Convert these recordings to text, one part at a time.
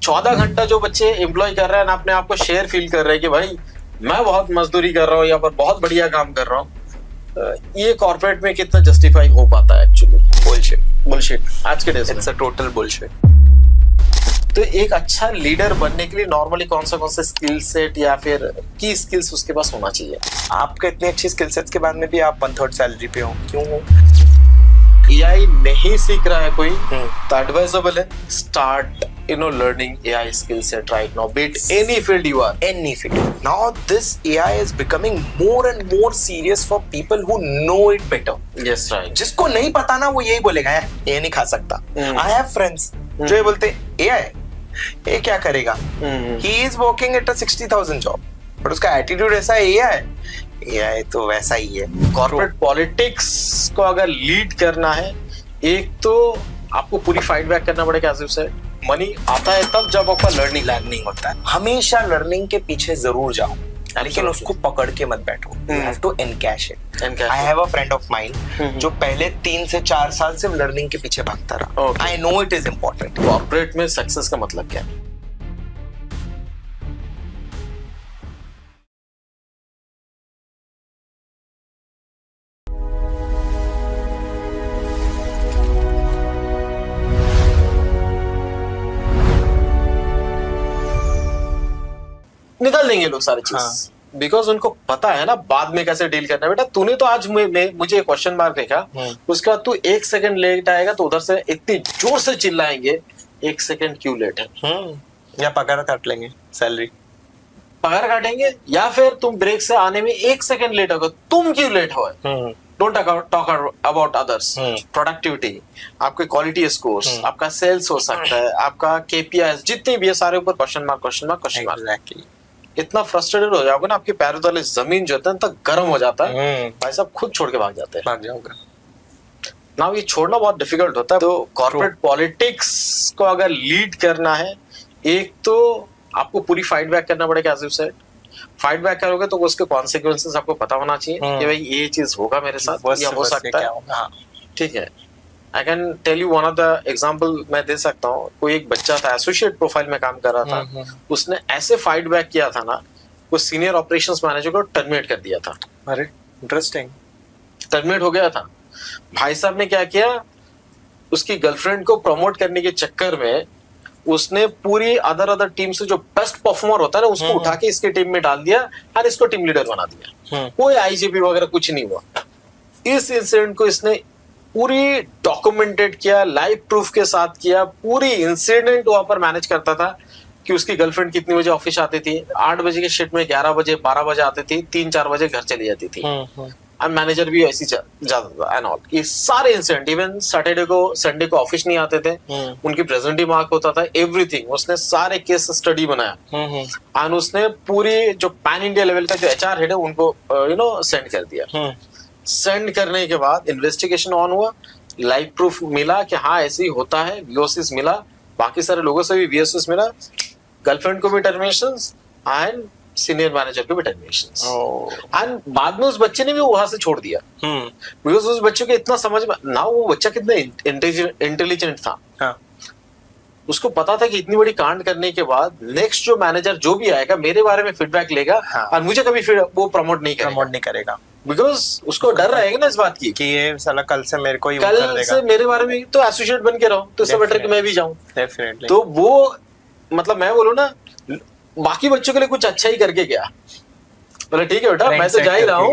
14 घंटा जो बच्चे एम्प्लॉय कर रहे हैं ना, अपने आप को शेयर फील कर रहे हैं कि भाई मैं बहुत मजदूरी कर रहा हूँ या पर बहुत बढ़िया काम कर रहा हूँ, ये कॉर्पोरेट में कितना जस्टिफाई हो पाता है? एक्चुअली बुलशिट आज के डेज में इट्स अ टोटल बुलशिट। तो एक अच्छा लीडर बनने के लिए नॉर्मली कौन से स्किल सेट या फिर की स्किल्स उसके पास होना चाहिए? आपके इतनी अच्छी स्किल सेट्स के बाद में भी आप 1/3 सैलरी पे हो, क्यों हो? एआई नहीं सीख रहा है कोई तो एडवाइजेबल है start learning AI skill set right now, be it any field you are. Any field. Now this AI is becoming more and more serious for people who know it better. Yes, right. जिसको नहीं पता ना वो यही बोलेगा ये नहीं खा सकता। I have friends जो ये बोलते AI ये क्या करेगा? He is working at a 60,000 job, but उसका एटीट्यूड ऐसा है AI तो वैसा ही है। कॉर्पोरेट पॉलिटिक्स को अगर लीड करना है, एक तो आपको पूरी फाइट बैक करना पड़ेगा। एज यू सेड, मनी आता है तब जब आपका लर्निंग होता है। हमेशा लर्निंग के पीछे जरूर जाओ, लेकिन उसको पकड़ के मत बैठो। You have to encash it. I have a friend of mine जो पहले 3 से 4 साल सिर्फ लर्निंग के पीछे भागता रहा। I know it is important. Corporate में सक्सेस का मतलब क्या है? निकाल देंगे लोग सारी चीज, बिकॉज उनको पता है ना बाद में कैसे डील करना है। बेटा तूने तो आज मुझे क्वेश्चन मार्क देखा, उसके बाद तू 1 सेकंड लेट आएगा तो उधर से इतनी जोर से चिल्लाएंगे 1 सेकंड क्यों लेट है, या पगार काट लेंगे, सैलरी पगार काटेंगे, या फिर तुम ब्रेक से आने में 1 सेकंड लेट होगा, तुम क्यों लेट हो। Don't talk about others. Productivity, आपके क्वालिटी स्कोर्स, आपका सेल्स हो सकता है, आपका केपीआई, जितने भी है सारे ऊपर क्वेश्चन मार्क। इतना फ्रस्ट्रेटेड हो जाओगे ना, आपके पैरों तले जमीन जो है तक गर्म हो जाता है, भाई साहब खुद छोड़ के भाग जाते हैं। भाग जाओगे ना, ये छोड़ना बहुत डिफिकल्ट होता है। तो कॉर्पोरेट पॉलिटिक्स को अगर लीड करना है, एक तो आपको पूरी फाइट बैक करना पड़ेगा। As you said, fight back करोगे तो उसके कॉन्सिक्वेंसेस आपको पता होना चाहिए कि भाई ये चीज होगा मेरे साथ या हो सकता है। ठीक है, I can tell you one of the example मैं दे सकता हूँ। कोई एक बच्चा था, एसोसिएट प्रोफाइल में काम कर रहा था, उसने ऐसे फाइट बैक किया था ना, वो सीनियर ऑपरेशंस मैनेजर को टर्मिनेट कर दिया था। अरे इंटरेस्टिंग, टर्मिनेट हो गया था। भाई साहब ने क्या किया, उसकी गर्लफ्रेंड को प्रमोट करने के चक्कर में उसने पूरी अदर टीम से जो बेस्ट परफॉर्मर होता है ना, उसको उठा के इसके टीम में डाल दिया और इसको टीम लीडर बना दिया। कोई आईजीपी वगैरह कुछ नहीं हुआ। इस इंसिडेंट को इसने पूरी डॉक्यूमेंटेड किया, लाइव प्रूफ के साथ किया। पूरी इंसिडेंट वहां पर मैनेज करता था कि उसकी गर्लफ्रेंड कितनी बजे ऑफिस आती थी, 8 बजे के शिफ्ट में 11 बजे 12 बजे आती थी, 3-4 बजे घर चली जाती थी। और मैनेजर भी ऐसी जाता था एंड ऑल। ये सारे इंसिडेंट, इवन सैटरडे को संडे को ऑफिस नहीं आते थे, उनकी प्रेजेंट ही मार्क होता था, एवरीथिंग। उसने सारे केस स्टडी बनाया और उसने पूरी जो पैन इंडिया लेवल का जो एचआर हेड है उनको सेंड कर दिया। सेंड करने के बाद इन्वेस्टिगेशन ऑन हुआ, लाइव प्रूफ मिला कि हाँ ऐसे ही होता है, वीओसीस मिला, बाकी सारे लोगों से भी वीओसीस मिला, गर्लफ्रेंड को भी टर्मिनेशंस एंड सीनियर मैनेजर को भी टर्मिनेशंस। एंड बाद में उस बच्चे ने भी वहां से छोड़ दिया, बिकॉज उस बच्चे को इतना समझ में ना, वो बच्चा कितना इंटेलिजेंट था। उसको पता था कि इतनी बड़ी कांड करने के बाद नेक्स्ट जो मैनेजर जो भी आएगा मेरे बारे में फीडबैक लेगा और मुझे कभी फिर वो प्रमोट नहीं करेगा, बिकॉज उसको डर रहेगा ना इस बात की कि ये साला कल से मेरे को कल से मेरे बारे में तो एसोसिएट बन के रहो, तो इससे बेटर कि मैं भी जाऊं। डेफिनेटली। तो वो मतलब मैं बोलूं ना, बाकी बच्चों के लिए कुछ अच्छा ही करके गया, बोले ठीक है बेटा मैं तो जा ही रहा हूँ,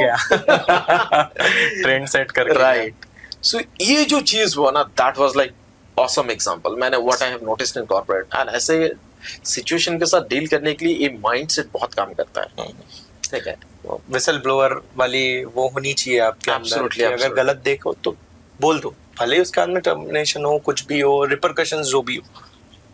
ट्रेंड सेट करके। राइट। सो ये जो चीज हुआ ना, that was like awesome example. मैंने what I have noticed in corporate, and ऐसे सिचुएशन के साथ डील करने के लिए ये माइंडसेट बहुत काम करता है। ठीक है, विसल ब्लोअर वाली वो होनी चाहिए आपके अंदर कि अगर गलत देखो तो बोल दो, भले ही उसके बाद में टर्मिनेशन हो, कुछ भी हो, रिपरकशंस जो भी हो।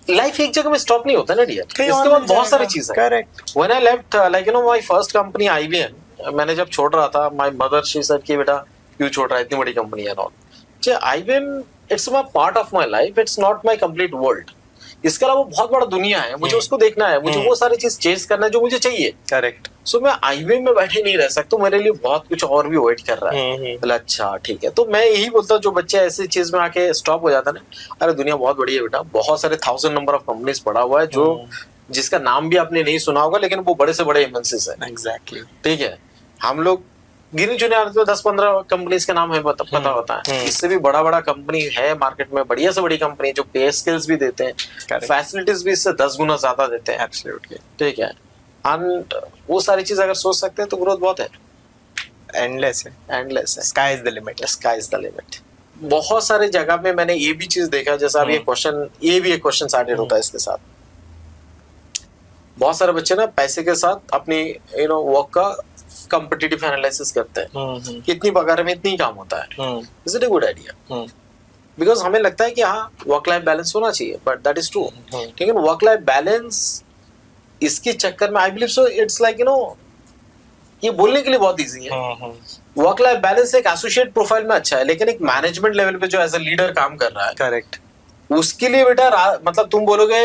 लाइफ एक जगह में स्टॉप नहीं होता ना डियर, इसके बाद बहुत सारी चीजें। Correct. When I left like my first company IBM, मैंने जब छोड़ रहा था, माय मदर शी सेड कि बेटा क्यों छोड़ रहा है, इतनी बड़ी कंपनी है। Not IBM, it's my part of my life, it's not my complete world. इसके अलावा बहुत बड़ा दुनिया है, मुझे उसको देखना है, मुझे वो सारी चीज चेस करना है जो मुझे चाहिए। करेक्ट। सो मैं हाईवे में बैठे नहीं रह सकता, मेरे लिए बहुत कुछ और भी वेट कर रहा है। बोला अच्छा ठीक है, तो मैं यही बोलता हूँ जो बच्चे ऐसी चीज में आके स्टॉप हो जाता है ना, अरे दुनिया बहुत बड़ी है बेटा, बहुत सारे 1000 नंबर ऑफ कंपनीज पड़ा हुआ है जो जिसका नाम भी आपने नहीं सुना होगा, लेकिन वो बड़े से बड़े एमएनसीज है। एग्जैक्टली। ठीक है, हम लोग गिने चुने आदमी 10-15 कंपनीज के नाम है पता होता है, इससे भी बड़ा बड़ा कंपनी है मार्केट में, बढ़िया से बड़ी कंपनी जो पे स्किल्स भी देते हैं, फैसिलिटीज भी इससे 10 गुना ज्यादा देते हैं। एब्सोल्युटली। ठीक है, एंड वो सारी चीज अगर सोच सकते हैं तो ग्रोथ बहुत है, एंडलेस है। Sky is the limit. Sky is the limit. बहुत सारे जगह में मैंने ये भी चीज देखा, जैसा अभी ये भी एक क्वेश्चन स्टार्टेड होता है इसके साथ। बहुत सारे बच्चे ना पैसे के साथ अपनी वर्क का कॉम्पिटिटिव एनालिसिस करते हैं कि इतनी पगार में इतनी काम होता है। Is it a good idea? Because हमें लगता है कि हाँ वर्क लाइफ बैलेंस होना चाहिए, बट दैट इज ट्रू। लेकिन वर्क लाइफ बैलेंस इसके चक्कर में I believe so it's like ये बोलने के लिए बहुत इजी है। वर्क लाइफ बैलेंस एक एसोसिएट प्रोफाइल में अच्छा है, लेकिन एक मैनेजमेंट लेवल पे जो एज अ लीडर काम कर रहा है, करेक्ट, उसके लिए बेटा मतलब तुम बोलोगे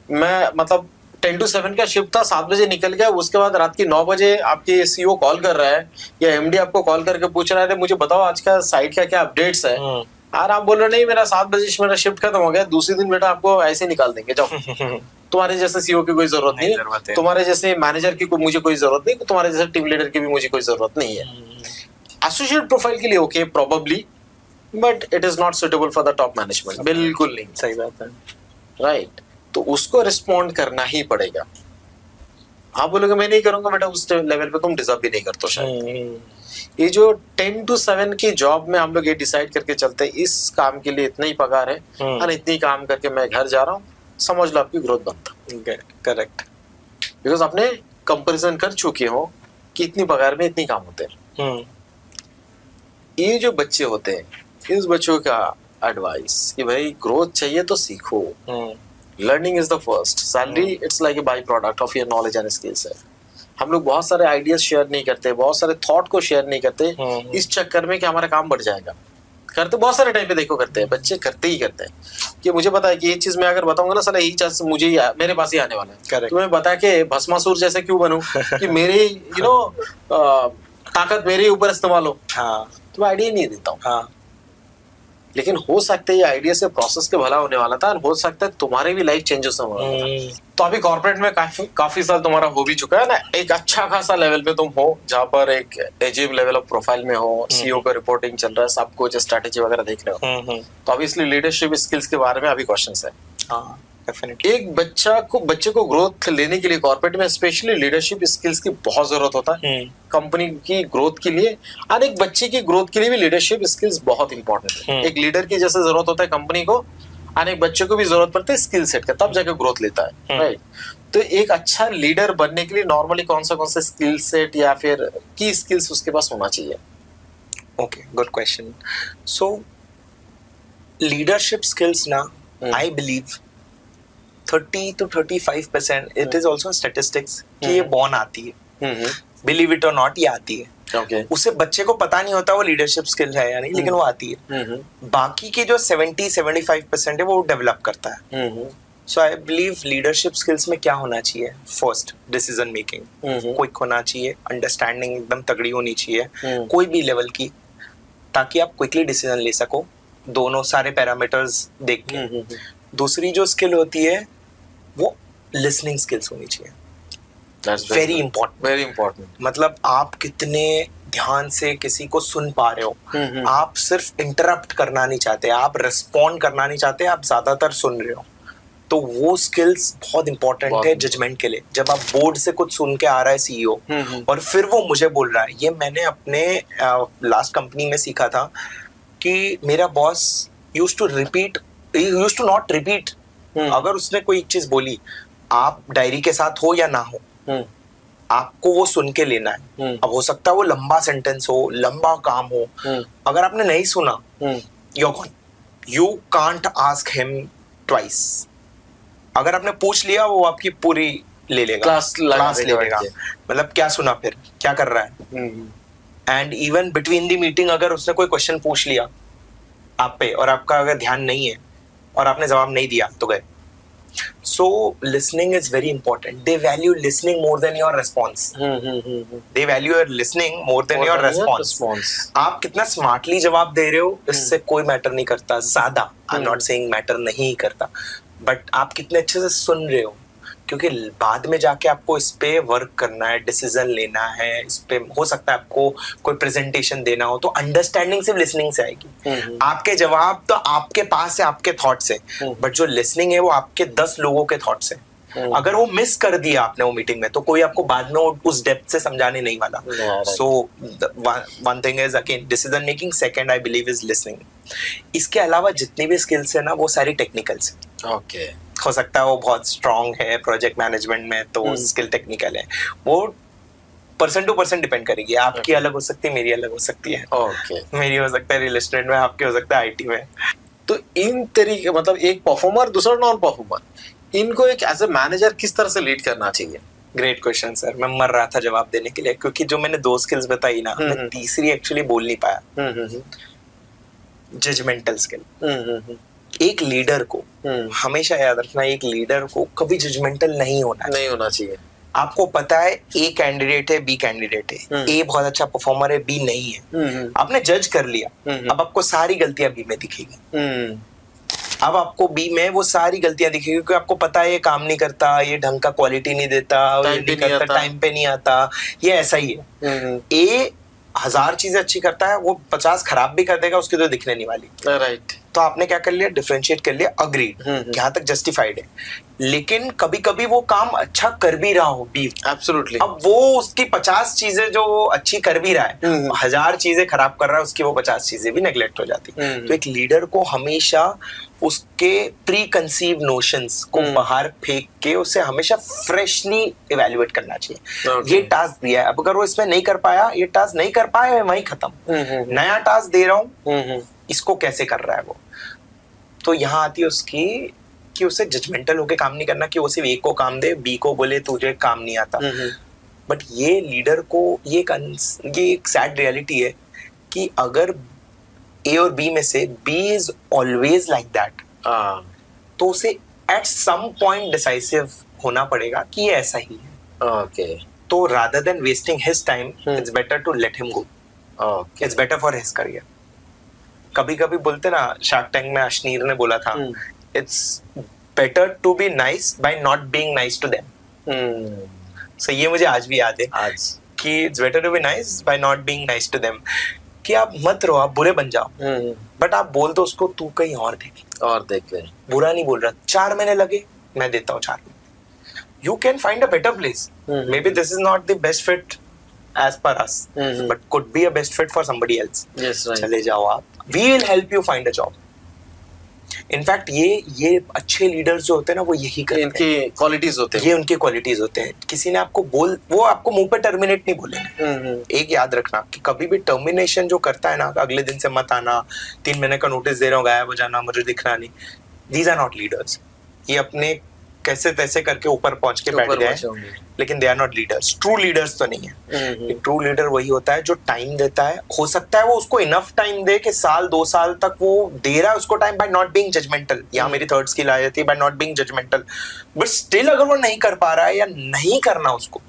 मैं मतलब 10 to 7 का शिफ्ट था, 7 बजे निकल गया, उसके बाद रात की 9 बजे आपके सीईओ कॉल कर रहा है या एमडी आपको कॉल करके पूछ रहा है मुझे बताओ आज का साइट का क्या अपडेट्स है, और आप बोल रहे नहीं मेरा 7 बजे मेरा शिफ्ट खत्म हो गया, दूसरे दिन बेटा आपको ऐसे निकाल देंगे, जाओ। तुम्हारे जैसे सीईओ की कोई जरूरत नहीं है, तुम्हारे जैसे मैनेजर की मुझे कोई जरूरत नहीं, तुम्हारे जैसे टीम लीडर की भी मुझे कोई जरूरत नहीं है। एसोसिएट प्रोफाइल के लिए okay probably, but it is not suitable for the top management. बिल्कुल नहीं। सही बात है। राइट, तो उसको रिस्पॉन्ड करना ही पड़ेगा। आप बोलोगे मैं नहीं करूंगा बेटा, उस लेवल पे तुम डिजर्व भी नहीं करते हो शायद। ये जो 10 to 7 की जॉब में हम लोग ये डिसाइड करके चलते हैं इस काम के लिए इतना ही पगार है और इतनी काम करके मैं घर जा रहा हूँ, समझ लो आपकी ग्रोथ बनता। करेक्ट, बिकॉज आपने कंपैरिजन कर चुके हो कि इतनी पगार में इतनी काम होते हैं। ये जो बच्चे होते हैं, इस बच्चों का एडवाइस कि भाई ग्रोथ चाहिए तो सीखो, learning is the first, salary it's like a by product of your knowledge and skills है। हम लोग बहुत सारे आइडियाज शेयर नहीं करते, बहुत सारे थॉट को शेयर नहीं करते इस चक्कर में कि हमारा काम बढ़ जाएगा। करते बहुत सारे टाइम पे देखो करते हैं बच्चे, करते ही करते हैं कि मुझे पता है कि ये चीज मैं अगर बताऊंगा ना साला यही चीज मुझे मेरे पास ही आने वाला है, तो मैं बता के भस्मासुर जैसे क्यों बनूं कि मेरी ताकत मेरे ऊपर इस्तेमाल हो। तो मैं आइडिया नहीं देता हूँ। लेकिन हो सकता है ये आइडिया से प्रोसेस के भला होने वाला था, और हो सकता है तुम्हारे भी लाइफ चेंजेस होने वाला था। तो अभी कॉर्पोरेट में काफी साल तुम्हारा हो भी चुका है ना, एक अच्छा खासा लेवल पे तुम हो जहाँ पर एक एजीव लेवल ऑफ प्रोफाइल में हो, सीईओ का रिपोर्टिंग चल रहा है, सब कुछ स्ट्रेटेजी वगैरह देख रहे हो, तो ऑब्वियसली लीडरशिप स्किल्स के बारे में अभी क्वेश्चंस है। एक बच्चे को ग्रोथ लेने के लिए कॉर्पोरेट में स्पेशली लीडरशिप स्किल्स की बहुत जरूरत होता है कंपनी की ग्रोथ के लिए, और एक बच्चे की ग्रोथ के लिए भी लीडरशिप स्किल्स बहुत इंपॉर्टेंट है। एक लीडर की जैसे जरूरत होता है कंपनी को, और एक बच्चे को भी जरूरत पड़ती है स्किल सेट का, तब जाकर ग्रोथ लेता है। राइट, तो एक अच्छा लीडर बनने के लिए नॉर्मली कौन सा स्किल सेट या फिर की स्किल्स उसके पास होना चाहिए? Okay, good question. So leadership skills ना, I believe 30 to 35% it is also statistics कि ये बॉर्न आती है, बिलीव इट और नॉट, ये आती है। उसे बच्चे को पता नहीं होता वो लीडरशिप स्किल है या नहीं, लेकिन वो आती है। बाकी के जो 70-75% है वो डेवलप करता है। सो आई बिलीव लीडरशिप स्किल्स में क्या होना चाहिए? फर्स्ट, डिसीजन मेकिंग क्विक होना चाहिए, अंडरस्टैंडिंग एकदम तगड़ी होनी चाहिए कोई भी लेवल की, ताकि आप क्विकली डिसीजन ले सको दोनों सारे पैरामीटर्स देख के। दूसरी जो स्किल होती है वो लिसनिंग स्किल्स होनी चाहिए। Very important. मतलब आप कितने ध्यान से किसी को सुन पा रहे हो, आप सिर्फ इंटरप्ट करना नहीं चाहते, आप रिस्पॉन्ड करना नहीं चाहते, आप ज्यादातर सुन रहे हो, तो वो स्किल्स बहुत इंपॉर्टेंट है जजमेंट के लिए। जब आप बोर्ड से कुछ सुन के आ रहा है सीईओ और फिर वो मुझे बोल रहा है, ये मैंने अपने लास्ट कंपनी में सीखा था कि मेरा boss used to not repeat. अगर उसने कोई एक चीज बोली, आप डायरी के साथ हो या ना हो, आपको वो सुन के लेना है। अब हो सकता है वो लंबा सेंटेंस हो, लंबा काम हो, अगर आपने नहीं सुना, you can't ask him twice. अगर आपने पूछ लिया, वो आपकी पूरी ले लेगा, क्लास ले लेगा। मतलब क्या सुना, फिर क्या कर रहा है। And even between the meeting अगर उसने कोई क्वेश्चन पूछ लिया आप पे और आपका अगर ध्यान नहीं है और आपने जवाब नहीं दिया, तो गए। So listening is very important. They value listening more than your response. They value your listening more than your response. आप कितना स्मार्टली जवाब दे रहे हो इससे कोई मैटर नहीं करता ज्यादा. I'm not saying मैटर नहीं करता, बट आप कितने अच्छे से सुन रहे हो, क्योंकि बाद में जाके आपको इस पे वर्क करना है, डिसीजन लेना है, इस पे हो सकता है आपको कोई प्रेजेंटेशन देना हो, तो अंडरस्टैंडिंग सिर्फ लिसनिंग से आएगी. आपके जवाब तो आपके पास है, आपके थॉट्स है, बट जो लिसनिंग है वो आपके 10 लोगों के थॉट्स है. अगर वो मिस कर दिया आपने वो मीटिंग में, तो कोई आपको बाद में उस डेप्थ से समझाने नहीं वाला. So one thing is again decision making, second I believe is listening. इसके अलावा जितनी भी स्किल्स है ना वो सारी टेक्निकल्स है. ओके, हो सकता है वो बहुत स्ट्रांग है प्रोजेक्ट मैनेजमेंट में, तो स्किल टेक्निकल है, वो पर्सन टू पर्सन डिपेंड करेगी. आपकी अलग हो सकती है, मेरी अलग हो सकती है. ओके, मेरी हो सकता है रियल एस्टेट में, आपकी हो सकता है आईटी में. तो इन तरीके, मतलब एक परफॉर्मर दूसरा नॉन परफॉर्मर, इनको एक एज ए मैनेजर किस तरह से लीड करना चाहिए? Great question sir. मैं मर रहा था जवाब देने के लिए, क्योंकि जो मैंने 2 स्किल्स बताई ना, मैं तीसरी एक्चुअली बोल नहीं पाया. Judgemental skill. एक लीडर को हमेशा याद रखना, एक लीडर को कभी जजमेंटल नहीं होना चाहिए. आपको पता है ए कैंडिडेट है, बी कैंडिडेट है, ए बहुत अच्छा परफॉर्मर है, बी नहीं है. आपने जज कर लिया, अब आपको सारी गलतियां बी में दिखेगी. अब आपको बी में वो सारी गलतियां दिखेगी, क्योंकि आपको पता है ये काम नहीं करता, ये ढंग का क्वालिटी नहीं देता, टाइम पे नहीं आता, ये ऐसा ही है. ए 1000 चीजें अच्छी करता है, वो 50 खराब भी कर देगा, उसकी तो दिखने नहीं वाली. राइट. तो आपने क्या कर लिया, डिफरेंशिएट कर लिया. अग्रीड, यहाँ तक जस्टिफाइड है. लेकिन कभी कभी वो काम अच्छा कर भी रहा हो बी, एब्सोल्युटली, अब वो उसकी 50 चीजें जो अच्छी कर भी रहा है, 1000 चीजें खराब कर रहा है, उसकी वो 50 चीजें भी नेग्लेक्ट हो जाती. तो एक लीडर को हमेशा उसके प्री कंसीव नोशंस को बाहर फेंक के उसे हमेशा फ्रेशली इवेल्युएट करना चाहिए. ये टास्क दिया है, अब अगर वो इसमें नहीं कर पाया, ये टास्क नहीं कर पाया, वहीं खत्म. नया टास्क दे रहा हूँ, इसको कैसे कर रहा है वो. तो यहाँ आती है उसकी कि उसे जजमेंटल होके काम नहीं करना, कि वो सिर्फ ए को काम दे, बी को बोले तुझे काम नहीं आता. बट ये लीडर को ये एक सैड रियलिटी है कि अगर ए और बी में से B is always like that, तो उसे एट सम पॉइंट डिसाइसिव होना पड़ेगा कि ये ऐसा ही है. ओके. तो rather than wasting his time, it's better to let him go. It's better for his career. कभी कभी बोलते ना, शार्क टैंक में अश्नीर ने बोला था, it's better to be nice by not being nice to them. So ये मुझे आज भी याद है, आज कि it's better to be nice by not being nice to them. कि आप मत रहो, आप बुरे बन जाओ, बट आप बोल दो उसको तू कहीं और देख ले. बुरा नहीं बोल रहा, 4 महीने लगे, मैं देता हूँ 4 महीने. You can find a better place. May be this is not the best fit as per us, but could be a best fit for somebody else. Yes, right. चले जाओ आप, we will help you find a job. In fact ये अच्छे leaders जो होते हैं ना, वो यही करते हैं. इनकी क्वालिटीज होते हैं, ये उनके क्वालिटीज होते हैं. किसी ने आपको वो आपको मुंह पे टर्मिनेट नहीं बोलेंगे. एक याद रखना कि कभी भी टर्मिनेशन जो करता है ना, अगले दिन से मत आना, 3 महीने का नोटिस दे रहा हूँ, गायब हो जाना, मुझे दिखना नहीं, दीज आर नॉट लीडर्स. ये अपने कैसे तैसे करके ऊपर पहुंच के बैठ गए, लेकिन they are not leaders. True leaders तो नहीं है. ट्रू लीडर वही होता है जो टाइम देता है. हो सकता है वो उसको इनफ टाइम दे कि 1-2 साल तक वो दे रहा है उसको time, by not being judgemental. यहाँ मेरी थर्ड स्किल आ जाती है, by not being judgemental. But still अगर वो नहीं कर पा रहा है या नहीं करना उसको,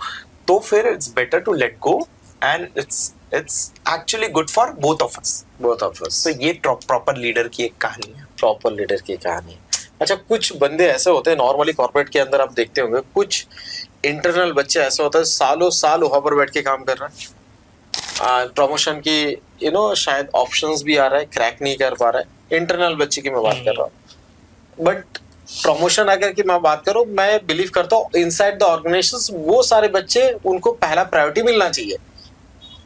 तो फिर it's better to let go, and it's actually good for both of us. तो ये प्रॉपर लीडर की एक कहानी है. प्रॉपर लीडर की कहानी. अच्छा, कुछ बंदे ऐसे होते हैं नॉर्मली कॉर्पोरेट के अंदर, आप देखते होंगे कुछ इंटरनल बच्चे ऐसे होते हैं सालों साल वहां पर बैठ के काम कर रहा है, प्रमोशन की शायद ऑप्शंस भी आ रहा है, क्रैक नहीं कर पा रहा है. इंटरनल बच्चे की मैं बात कर रहा हूँ. बट प्रमोशन अगर की मैं बात करूँ, मैं बिलीव करता हूँ इनसाइड द ऑर्गेनाइजेशन वो सारे बच्चे, उनको पहला प्रायोरिटी मिलना चाहिए.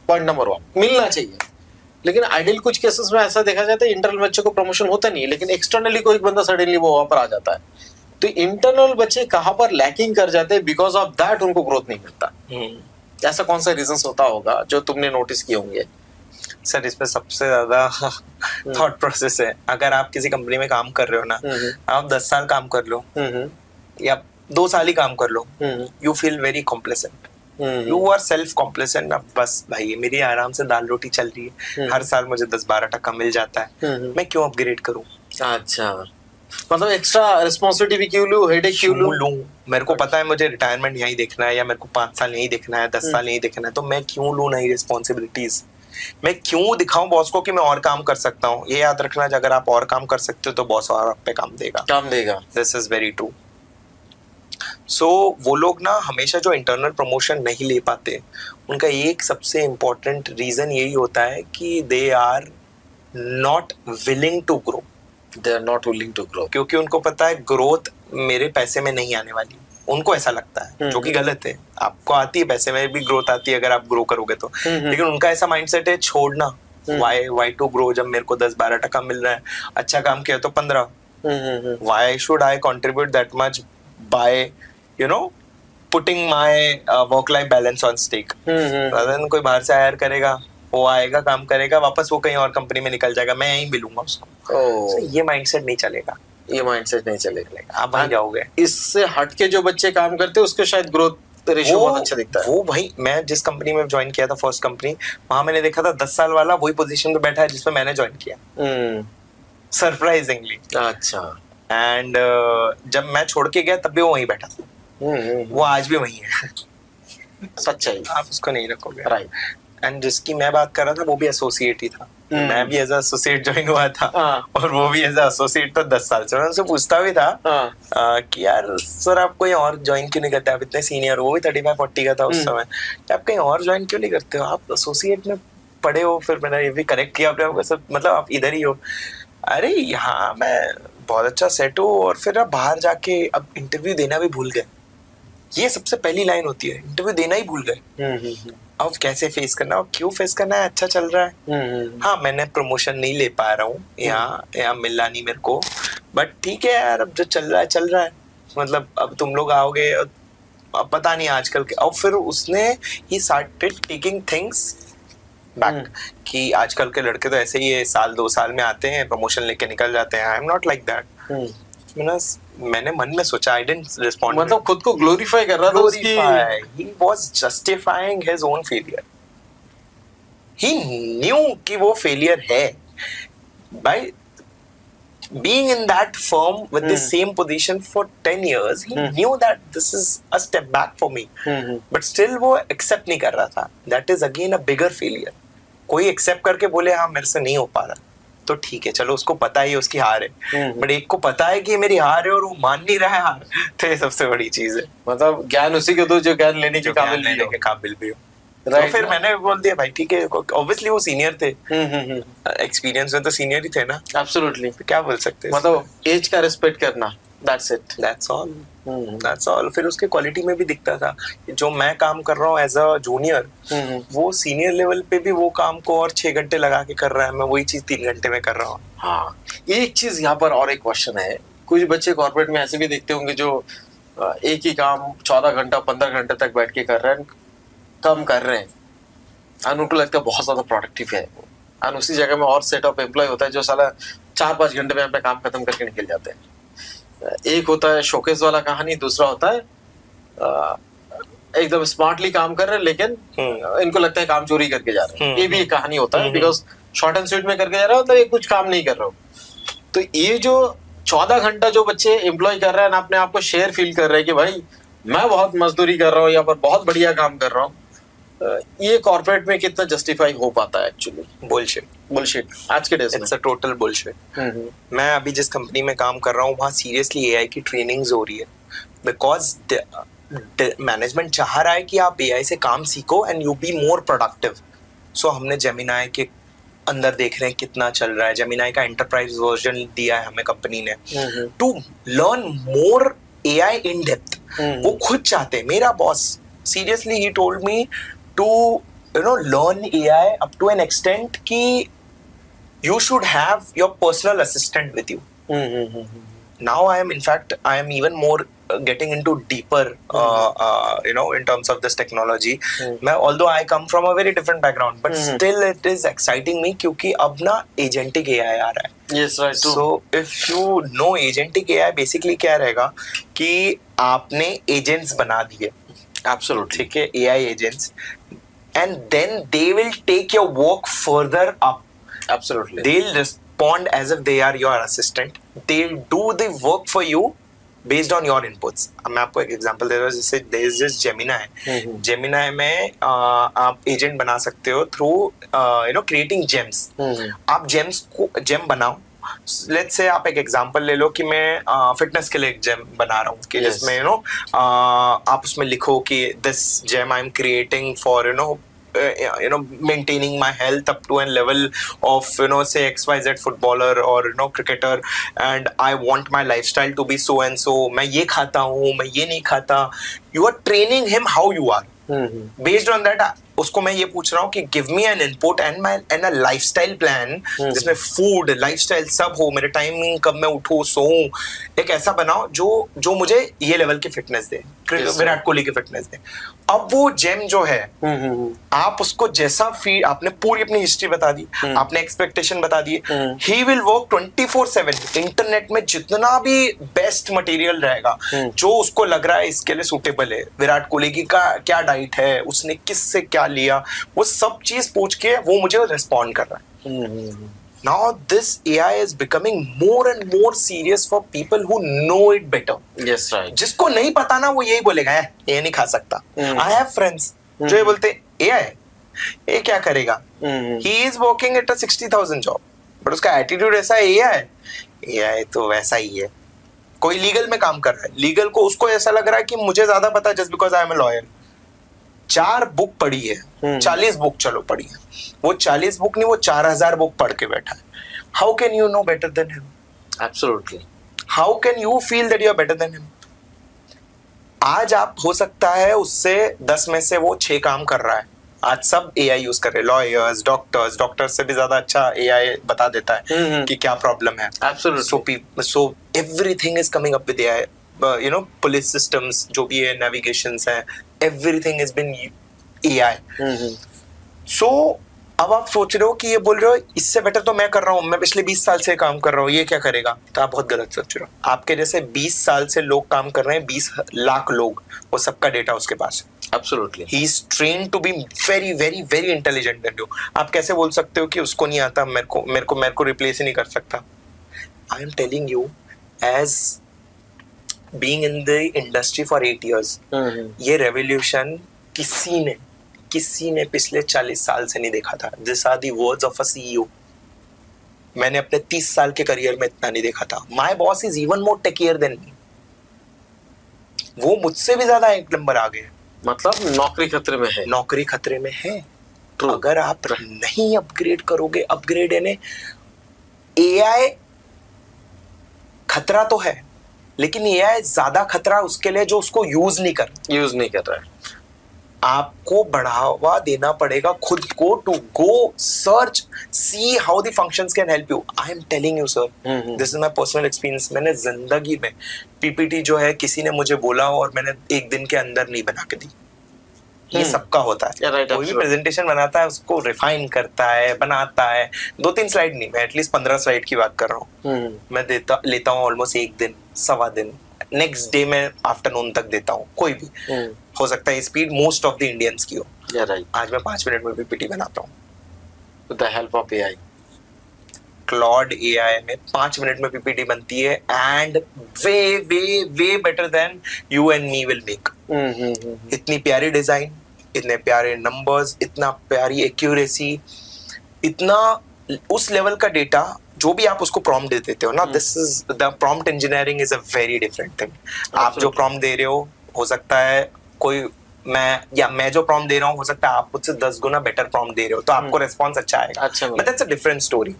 पॉइंट नंबर 1 मिलना चाहिए. लेकिन आइडियल कुछ केसेस में ऐसा देखा जाता है, इंटरनल बच्चे को प्रमोशन होता नहीं है, लेकिन एक्सटर्नली कोई बंदा सडनली वो वहां पर आ जाता है. तो इंटरनल बच्चे कहाँ पर लैकिंग कर जाते हैं, बिकॉज ऑफ दैट उनको ग्रोथ नहीं मिलता. ऐसा कौन सा रीजंस होता होगा जो तुमने नोटिस किए होंगे? सर, इस पे सबसे ज्यादा थॉट प्रोसेस है. अगर आप किसी कंपनी में काम कर रहे हो ना, आप 10 साल काम कर लो या 2 साल ही काम कर लो, you feel very complacent. You are self complacent. बस भाई मेरी आराम से दाल रोटी चल रही है, हर साल मुझे 10-12% मिल जाता है, मैं क्यों अपग्रेड करूं. अच्छा, मतलब एक्स्ट्रा रिस्पॉन्सिबिलिटी क्यों लूं, हेडेक क्यों लूं? मेरे को पता है मुझे रिटायरमेंट यहीं देखना है, या मेरे को 5 साल यहीं देखना है, 10 साल यहीं देखना है, तो मैं क्यों लूं नई रिस्पॉन्सिबिलिटीज? मैं क्यों दिखाऊं बॉस को कि मैं और काम कर सकता हूँ? ये याद रखना, अगर आप और काम कर सकते हो तो बॉस और आप पे काम देगा. This is very true. So वो लोग ना हमेशा जो इंटरनल प्रमोशन नहीं ले पाते, उनका एक सबसे इम्पोर्टेंट रीजन यही होता है कि they are not willing to grow. क्योंकि उनको पता है ग्रोथ मेरे पैसे में नहीं आने वाली. उनको ऐसा लगता है, जो कि गलत है. आपको आती है, पैसे में भी ग्रोथ आती है अगर आप ग्रो करोगे तो. लेकिन उनका ऐसा माइंडसेट है, छोड़ना. वाई टू ग्रो जब मेरे को 10-12% मिल रहा है, अच्छा काम किया तो 15. Why should I contribute that much by putting my work life balance on stake. कोई बाहर से हायर करेगा, वो आएगा, काम करेगा, वापस वो कहीं और कंपनी में निकल जाएगा, मैं यहीं मिलूंगा उसको. ये माइंडसेट नहीं चलेगा. आप वहीं जाओगे. इससे हटके जो बच्चे काम करते हैं उसके शायद ग्रोथ रेशियो बहुत अच्छा दिखता है. वो भाई, मैं जिस कंपनी में ज्वाइन किया था, फर्स्ट कंपनी, वहां मैंने देखा था 10 साल वाला वही पोजीशन पे बैठा है जिसमें मैंने ज्वाइन किया. सरप्राइजिंगली. अच्छा. एंड जब मैं छोड़ के गया तब भी वो वहीं बैठा था. वो आज भी वहीं है. सच्चाई. आप उसको नहीं रखोगे. राइट. एंड जिसकी मैं बात कर रहा था वो भी एसोसिएट ही था. मैं भी एज एसोसिएट ज्वाइन हुआ था. और वो भी एज एसोसिएट तो 10 साल से. मैं उनसे पूछता भी था कि यार सर आप कोई और ज्वाइन क्यों नहीं करते, आप इतने सीनियर हो. वो भी 35-40 का था उस समय. आप कहीं और ज्वाइन क्यों नहीं करते हो, आप एसोसिएट में पढ़े हो. फिर मैंने ये भी करेक्ट किया आपने, सब मतलब आप इधर ही हो. अरे यहाँ मैं बहुत अच्छा सेट हूँ, और फिर आप बाहर जाके अब इंटरव्यू देना भी भूल गए. ये सबसे पहली लाइन होती है, इंटरव्यू देना ही भूल गए. अब कैसे फेस करना है, क्यों फेस करना है, अच्छा चल रहा है. हाँ, मैंने प्रमोशन नहीं ले पा रहा हूँ, यहाँ मिला नहीं मेरे को, बट ठीक है यार, अब जो चल रहा है चल रहा है. मतलब अब तुम लोग आओगे, अब पता नहीं आजकल के. और फिर उसने he started taking things back कि आजकल के लड़के तो ऐसे ही है, 1-2 साल में आते हैं, प्रमोशन लेके निकल जाते हैं. आई एम नॉट लाइक दैट. मैंने मन में सोचा, आई डिडंट रिस्पोंड. मतलब खुद को ग्लोरीफाई कर रहा था उसकी. He was justifying his own failure. He knew कि वो फेलियर है. By being in that firm with the same position for 10 years, he knew that this is a step back for me. But still वो accept नहीं कर रहा था. That is again a bigger failure. कोई accept करके बोले हाँ मेरे से नहीं हो पा रहा, तो ठीक है, चलो उसको पता है उसकी हार है. बट एक को पता है कि मेरी हार है और वो मान नहीं रहा है हार, तो ये सबसे बड़ी चीज है. मतलब ज्ञान उसी को दो जो ज्ञान लेने के काबिल भी हो. तो फिर मैंने बोल दिया भाई ठीक है. ऑब्वियसली वो सीनियर थे, एक्सपीरियंस में तो सीनियर ही थे ना. एब्सोल्युटली. क्या बोल सकते हैं, मतलब एज का रिस्पेक्ट करना. That's it. That's all. फिर उसके क्वालिटी में भी दिखता था. जो मैं काम कर रहा हूँ एज अ जूनियर, वो सीनियर लेवल पे भी वो काम को और 6 घंटे लगा के कर रहा है. मैं वही चीज 3 घंटे में कर रहा हूँ. हाँ, एक चीज यहाँ पर और एक क्वेश्चन है. कुछ बच्चे कॉर्पोरेट में ऐसे भी देखते होंगे जो एक ही काम 14 घंटा 15 घंटे तक बैठ के कर रहे हैं, कम कर रहे हैं, और उनको लगता है बहुत ज्यादा प्रोडक्टिव है. और उसी जगह में और सेट ऑफ एम्प्लॉय होता है जो साला 4-5 घंटे में अपना काम खत्म करके निकल जाते हैं. एक होता है शोकेस वाला कहानी, दूसरा होता है एकदम स्मार्टली काम कर रहे हैं लेकिन इनको लगता है काम चोरी करके जा रहे हैं. ये भी एक कहानी होता है, बिकॉज शॉर्ट एंड स्वीट में करके जा रहा हो तो ये कुछ काम नहीं कर रहे हो. तो ये जो 14 घंटा जो बच्चे एम्प्लॉय कर रहे हैं, अपने आप को शेयर फील कर रहे हैं कि भाई मैं बहुत मजदूरी कर रहा हूँ, यहाँ पर बहुत बढ़िया काम कर रहा हूँ, ये कॉर्पोरेट में कितना जस्टिफाई हो पाता है? एक्चुअली बुलशिट आज के डेज में. It's a total bullshit. मैं अभी जिस कंपनी में काम कर रहा हूँ वहाँ सीरियसली एआई की ट्रेनिंग्स हो रही है, बिकॉज मैनेजमेंट चाह रहा है कि आप एआई से काम सीखो and you be more productive. So हमने जेमिनाई के अंदर देख रहे हैं कितना चल रहा है. जेमिनाई का एंटरप्राइज वर्जन दिया है हमें कंपनी ने to learn more AI in depth. वो खुद चाहते हैं. मेरा boss seriously he told me to learn AI up to an extent कि you should have your personal assistant with you. Now I am even more getting into deeper in terms of this technology. Although I come from a very different background, but still it is exciting me क्योंकि अब ना agentic AI आ रहा है. Yes, right. So if you know agentic AI basically क्या रहेगा कि आपने agents बना दिए. Absolutely. ठीक है, AI agents, and then they will take your work further up. Absolutely. bond as if they are your assistant. They'll do the work for you based on your inputs. अब मैं आपको एक example दे रहा हूँ, जैसे there is this Gemini. Gemini में आप agent बना सकते हो थ्रू creating gems. आप gems को gem बनाओ. लेट्स से आप एक एग्जांपल ले लो कि मैं फिटनेस के लिए एक जेम बना रहा हूँ कि जिसमें आप उसमें लिखो कि this gem I am creating for maintaining my health up to a level of say XYZ footballer or cricketer, and I want my lifestyle to be so and so. मैं ये खाता हूँ, मैं ये नहीं खाता. You are training him how you are. Based on that, उसको मैं ये पूछ रहा हूँ कि give me N input and a lifestyle plan जिसमें फूड लाइफस्टाइल सब हो, मेरे टाइमिंग कब मैं उठूँ सोऊं, एक ऐसा बनाओ जो मुझे ये लेवल की फिटनेस दे, विराट कोहली की फिटनेस दे. अब वो जेम जो है आप उसको जैसा फीड, आपने पूरी अपनी हिस्ट्री बता दी, आपने एक्सपेक्टेशन बता दी, ही विल वर्क 24/7. इंटरनेट में जितना भी बेस्ट मटेरियल रहेगा जो उसको लग रहा है इसके लिए सूटेबल है, विराट कोहली की क्या डाइट है, उसने किससे क्या लिया, वो सब चीज पूछ के वो मुझे रिस्पॉन्ड कर रहा है. Now this AI is becoming more and more serious for people who know it better. Yes, right. जिसको नहीं पता ना वो यही बोलेगा ये नहीं खा सकता. I have friends जो ये बोलते AI ये क्या करेगा. He is working at a 60,000 job, but उसका एटीट्यूड ऐसा है AI तो वैसा ही है. कोई लीगल में काम कर रहा है, लीगल को उसको ऐसा लग रहा है कि मुझे ज्यादा पता है just because I am a lawyer. 4 book पढ़ी है, 40 बुक चलो पढ़ी है, वो 40 बुक नहीं वो 4000 बुक पढ़ के बैठा है. How can you know better than him? Absolutely. How can you feel that you are better than him? आज आप हो सकता है उससे 10 में से वो 6 काम कर रहा है. आज सब AI यूज कर रहे हैं, लॉयर्स, डॉक्टर्स से भी ज्यादा अच्छा AI बता देता है कि क्या प्रॉब्लम है. Absolutely. So everything is coming up with AI. Police systems जो भी है, नेविगेशंस है, everything has been AI. So अब आप सोच रहे हो कि ये बोल रहे हो इससे बेटर तो मैं कर रहा हूँ, मैं पिछले 20 साल से काम कर रहा हूँ, ये क्या करेगा. तो आप बहुत गलत सोच रहे हो. आपके जैसे 20 साल से लोग काम कर रहे हैं, 20 लाख लोग, वो सबका डेटा उसके पास है. Absolutely. He is trained to be very very very intelligent than you. आप कैसे बोल सकते हो कि उसको नहीं आता, मेरे को रिप्लेस ही नहीं कर सकता. I am telling you as being in the industry for 8 years, ये revolution किसी ने पिछले 40 साल से नहीं देखा था. These are the words of a CEO. मैंने अपने 30 साल के करियर में इतना नहीं देखा था. My boss is even more techier than me. वो मुझसे भी ज्यादा एक नंबर आगे है. मतलब नौकरी खतरे में है. नौकरी खतरे में है. अगर आप नहीं अपग्रेड करोगे, अपग्रेड यानी AI खतरा तो है, लेकिन AI ज्यादा खतरा उसके लिए जो उसको यूज नहीं कर रहा है. आपको बढ़ावा देना पड़ेगा खुद को to go search see how the functions can help you. I am telling you sir, this is my personal experience. मैंने जिंदगी में PPT जो है किसी ने मुझे बोला और मैंने 1 दिन के अंदर नहीं बना के दी. ये सबका होता है. कोई भी प्रेजेंटेशन बनाता है उसको रिफाइन करता है, बनाता है. 2-3 स्लाइड नहीं, मैं एटलीस्ट 15 स्लाइड की बात कर रहा हूँ. मैं लेता हूँ ऑलमोस्ट 1 दिन, सवा दिन. नेक्स्ट डे में आफ्टरनून तक देता हूँ. कोई भी हो सकता है speed most of the Indians की हो. आज मैं 5 मिनट में PPT बनाता हूँ with the help of AI. Claude AI में 5 मिनट में PPT बनती है and way way way better than you and me will make. इतनी प्यारी डिजाइन, इतने प्यारे नंबर्स, इतना प्यारी एक्यूरेसी, इतना उस लेवल का डेटा जो भी आप उसको प्रॉम्प्ट दे देते हो ना. This is the prompt engineering is a very different thing. आप जो प्रॉम्प्ट दे रहे हो सकता है कोई मैं जो प्रॉम्प्ट दे रहा हूँ हो सकता है आप मुझसे 10 गुना बेटर प्रॉम्प्ट दे रहे हो तो आपको रेस्पॉन्स अच्छा आएगा. But that's a different story.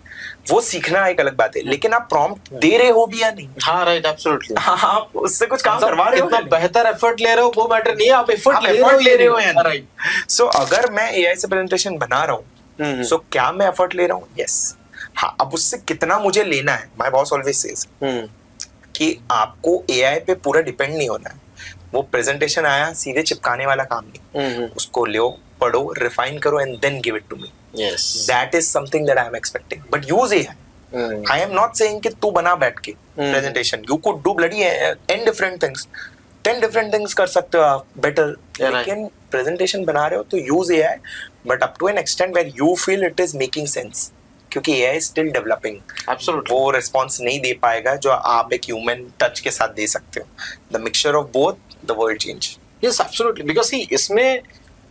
वो सीखना एक अलग बात है, लेकिन आप प्रॉम्प्ट दे रहे हो भी या नहीं. हाँ राइट, एब्सोल्युटली. आप उससे कुछ काम करवा रहे हो, कितना बेहतर एफर्ट ले रहे हो वो मैटर नहीं है, आप एफर्ट ले रहे हो या नहीं. राइट. सो अगर मैं AI से प्रेजेंटेशन बना रहा हूँ सो क्या मैं एफर्ट ले रहा हूँ? यस. हाँ, अब उससे कितना मुझे लेना है, माय बॉस ऑलवेज सेज कि आपको AI पे पूरा डिपेंड नहीं होना है. वो प्रेजेंटेशन आया सीधे चिपकाने वाला काम नहीं. उसको लो, पढ़ो, रिफाइन करो and then give it to me. Yes, that is something that I am expecting. But use AI. I am not saying कि तू बना बैठ के presentation. You could do bloody 10 different things. 10 different things कर सकते हो आप बेटर. लेकिन प्रेजेंटेशन बना रहे हो तो use AI, but up to an extent where you feel it is making sense. क्योंकि एआई स्टिल डेवलपिंग, एब्सोल्युटली वो रिस्पॉन्स नहीं दे पाएगा जो आप एक ह्यूमन टच के साथ दे सकते हो. The mixture of both the world change. Yes absolutely because सी इसमें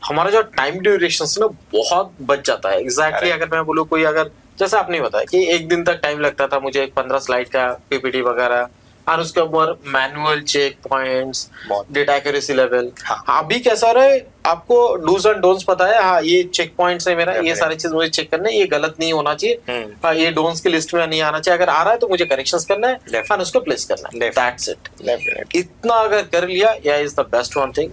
हमारा जो टाइम ड्यूरेशन है ना बहुत बच जाता है. एग्जैक्टली अगर मैं बोलूँ कोई अगर जैसे आपने बताया कि एक दिन तक टाइम लगता था मुझे एक 15 स्लाइड का पीपीटी वगैरह और उसके ऊपर manual check points, data accuracy level. अभी कैसा रहा है आपको डूज एंड डोंट्स पता है. हाँ ये चेक पॉइंट्स है मेरा, ये सारी चीज मुझे चेक करना है, ये गलत नहीं होना चाहिए, हाँ ये डोंट्स की लिस्ट में नहीं आना चाहिए, अगर आ रहा है तो मुझे करेक्शंस करना है और उसको प्लेस करना है. That's it. इतना अगर कर लिया AI is the best one thing.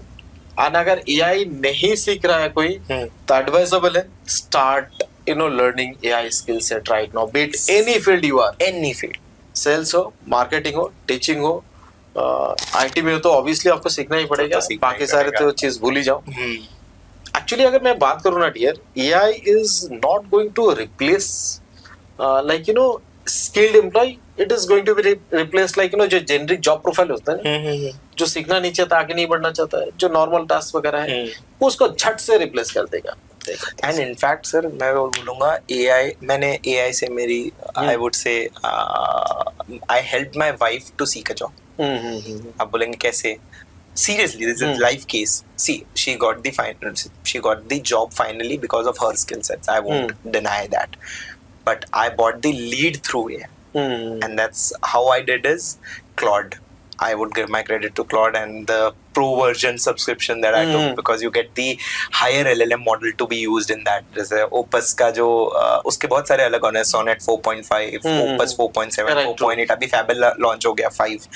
और अगर एआई नहीं सीख रहा है कोई तो एडवाइजेबल है start learning AI skill set right now. Be it any field you are, any field, sales हो, मार्केटिंग हो, टीचिंग हो, आईटी में हो तो ऑब्वियसली आपको सीखना ही पड़ेगा. बाकी सारे तो चीज भूल ही जाओ. एक्चुअली अगर मैं बात करूँ ना dear, AI is not going to replace like skilled employee. It is going to be replaced like जो जेनरिक जॉब प्रोफाइल होता है जो सीखना नहीं चाहता, आगे नहीं बढ़ना चाहता है, जो नॉर्मल टास्क वगैरह है वो उसको झट से रिप्लेस कर देगा. एंड इनफैक्ट सर मैं बोलूंगा एआई, मैंने एआई से मेरी I would say I help my wife to seek a job. आप बोलेंगे कैसे? Seriously, this is life case. See, she got the job finally because of her skill sets. I won't deny that. But I bought the lead through AI. And that's how I did is Claude. I would give my credit to Claude and the pro version subscription that I took because you get the higher LLM model to be used in that. जैसे Opus का जो उसके बहुत सारे अलग होने हैं, Sonnet 4.5, Opus 4.7, 4.8, अभी Fable launch हो गया 5.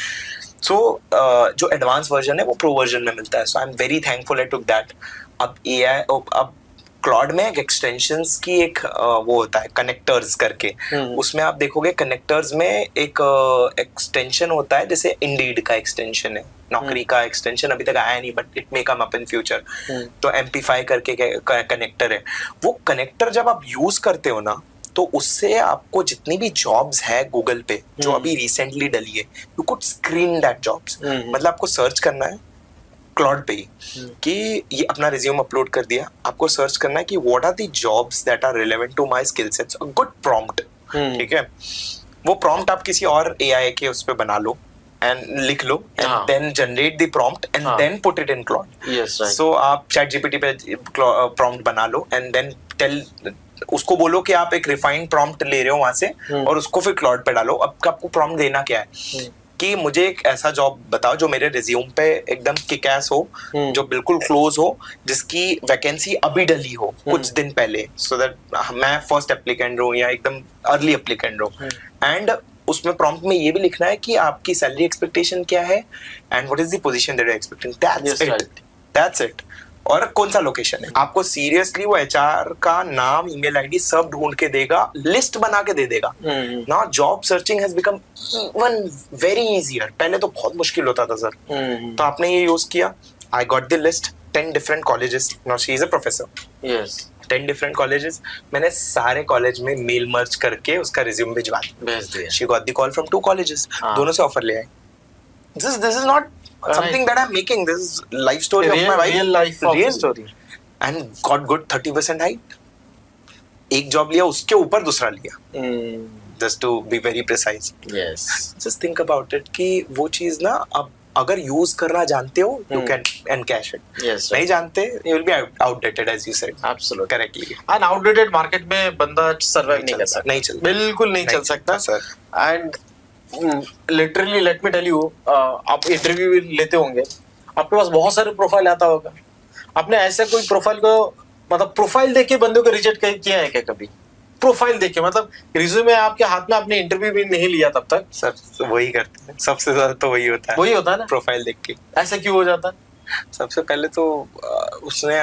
So जो एडवांस वर्जन है वो प्रो वर्जन में मिलता है. So I'm very thankful I took that. अब AI अब क्लॉड में एक एक्सटेंशंस की एक वो होता है कनेक्टर्स करके. उसमें आप देखोगे कनेक्टर्स में एक एक्सटेंशन होता है जैसे इंडीड का एक्सटेंशन है, नौकरी का एक्सटेंशन अभी तक आया नहीं but it may come up in future. तो एम्पलीफाई करके कनेक्टर है. वो कनेक्टर जब आप यूज करते हो ना तो उससे आपको जितनी भी जॉब्स है गूगल पे जो अभी रिसेंटली डली है, you could screen that jobs. मतलब आपको सर्च करना है क्लॉड पे कि ये अपना रिज्यूम अपलोड कर दिया, आपको सर्च करना है कि what are the jobs that are relevant to my skill sets. A good prompt, ठीक है, वो प्रॉम्प्ट आप किसी और एआई के उस पे बना लो एंड लिख लो and then generate the prompt and then put it in Claude. So आप चैट जीपीटी पे प्रॉम्प्ट बना लो एंड देन टेल उसको बोलो कि आप एक रिफाइंड प्रॉम्प्ट ले रहे हो वहां से और उसको फिर क्लॉड पे डालो. अब आपको प्रॉम्प्ट देना क्या है कि मुझे एक ऐसा जॉब बताओ जो मेरे रिज्यूम पे एकदम किक-एस हो, जो बिल्कुल क्लोज हो, जिसकी वैकेंसी अभी डली हो कुछ दिन पहले, सो दैट मैं फर्स्ट एप्लीकेंट रहूं या एकदम अर्ली एप्लीकेंट रहूं. एंड उसमें प्रॉम्प्ट में ये भी लिखना है कि आपकी सैलरी एक्सपेक्टेशन क्या है and what is the position that you are expecting. That's it. और कौन सा लोकेशन है. आपको सीरियसली वो एचआर का नाम, ईमेल आईडी सब ढूंढ के देगा, लिस्ट बना के दे देगा. Now job searching has become even very easier. पहले तो बहुत मुश्किल होता था सर. तो आपने ये यूज किया, I got the list 10 different colleges. Now she is a professor. Yes, 10 different colleges. मैंने सारे कॉलेज में मेल मर्ज करके उसका रिज्यूम भेज दिया. She got the call from 2 colleges. दोनों से ऑफर ले आए. This is not something that I'm making. This is life story of my wife. Real life story. And got good 30% hike. एक job लिया, उसके ऊपर दूसरा लिया. Just to be very precise. Yes. Just think about it कि वो चीज ना अब अगर यूज करना जानते हो you can encash it. Yes. नहीं जानते you will be outdated as you said. Absolutely. Correctly. An outdated market में बंदा survive नहीं कर सकता. नहीं चल. बिल्कुल नहीं चल सकता sir. And literally let me tell you, आप इंटरव्यू लेते होंगे, आपके पास बहुत सारे प्रोफाइल आता होगा. आपने ऐसे कोई प्रोफाइल को मतलब प्रोफाइल देख के बंदों को रिजेक्ट किया है क्या कभी? प्रोफाइल देख के मतलब रिज्यूमे आपके हाथ में, आपने इंटरव्यू भी नहीं लिया तब तक. सर वही करते हैं सबसे ज्यादा. तो वही होता है ना, प्रोफाइल देख के. ऐसा क्यों हो जाता है? सबसे पहले तो उसने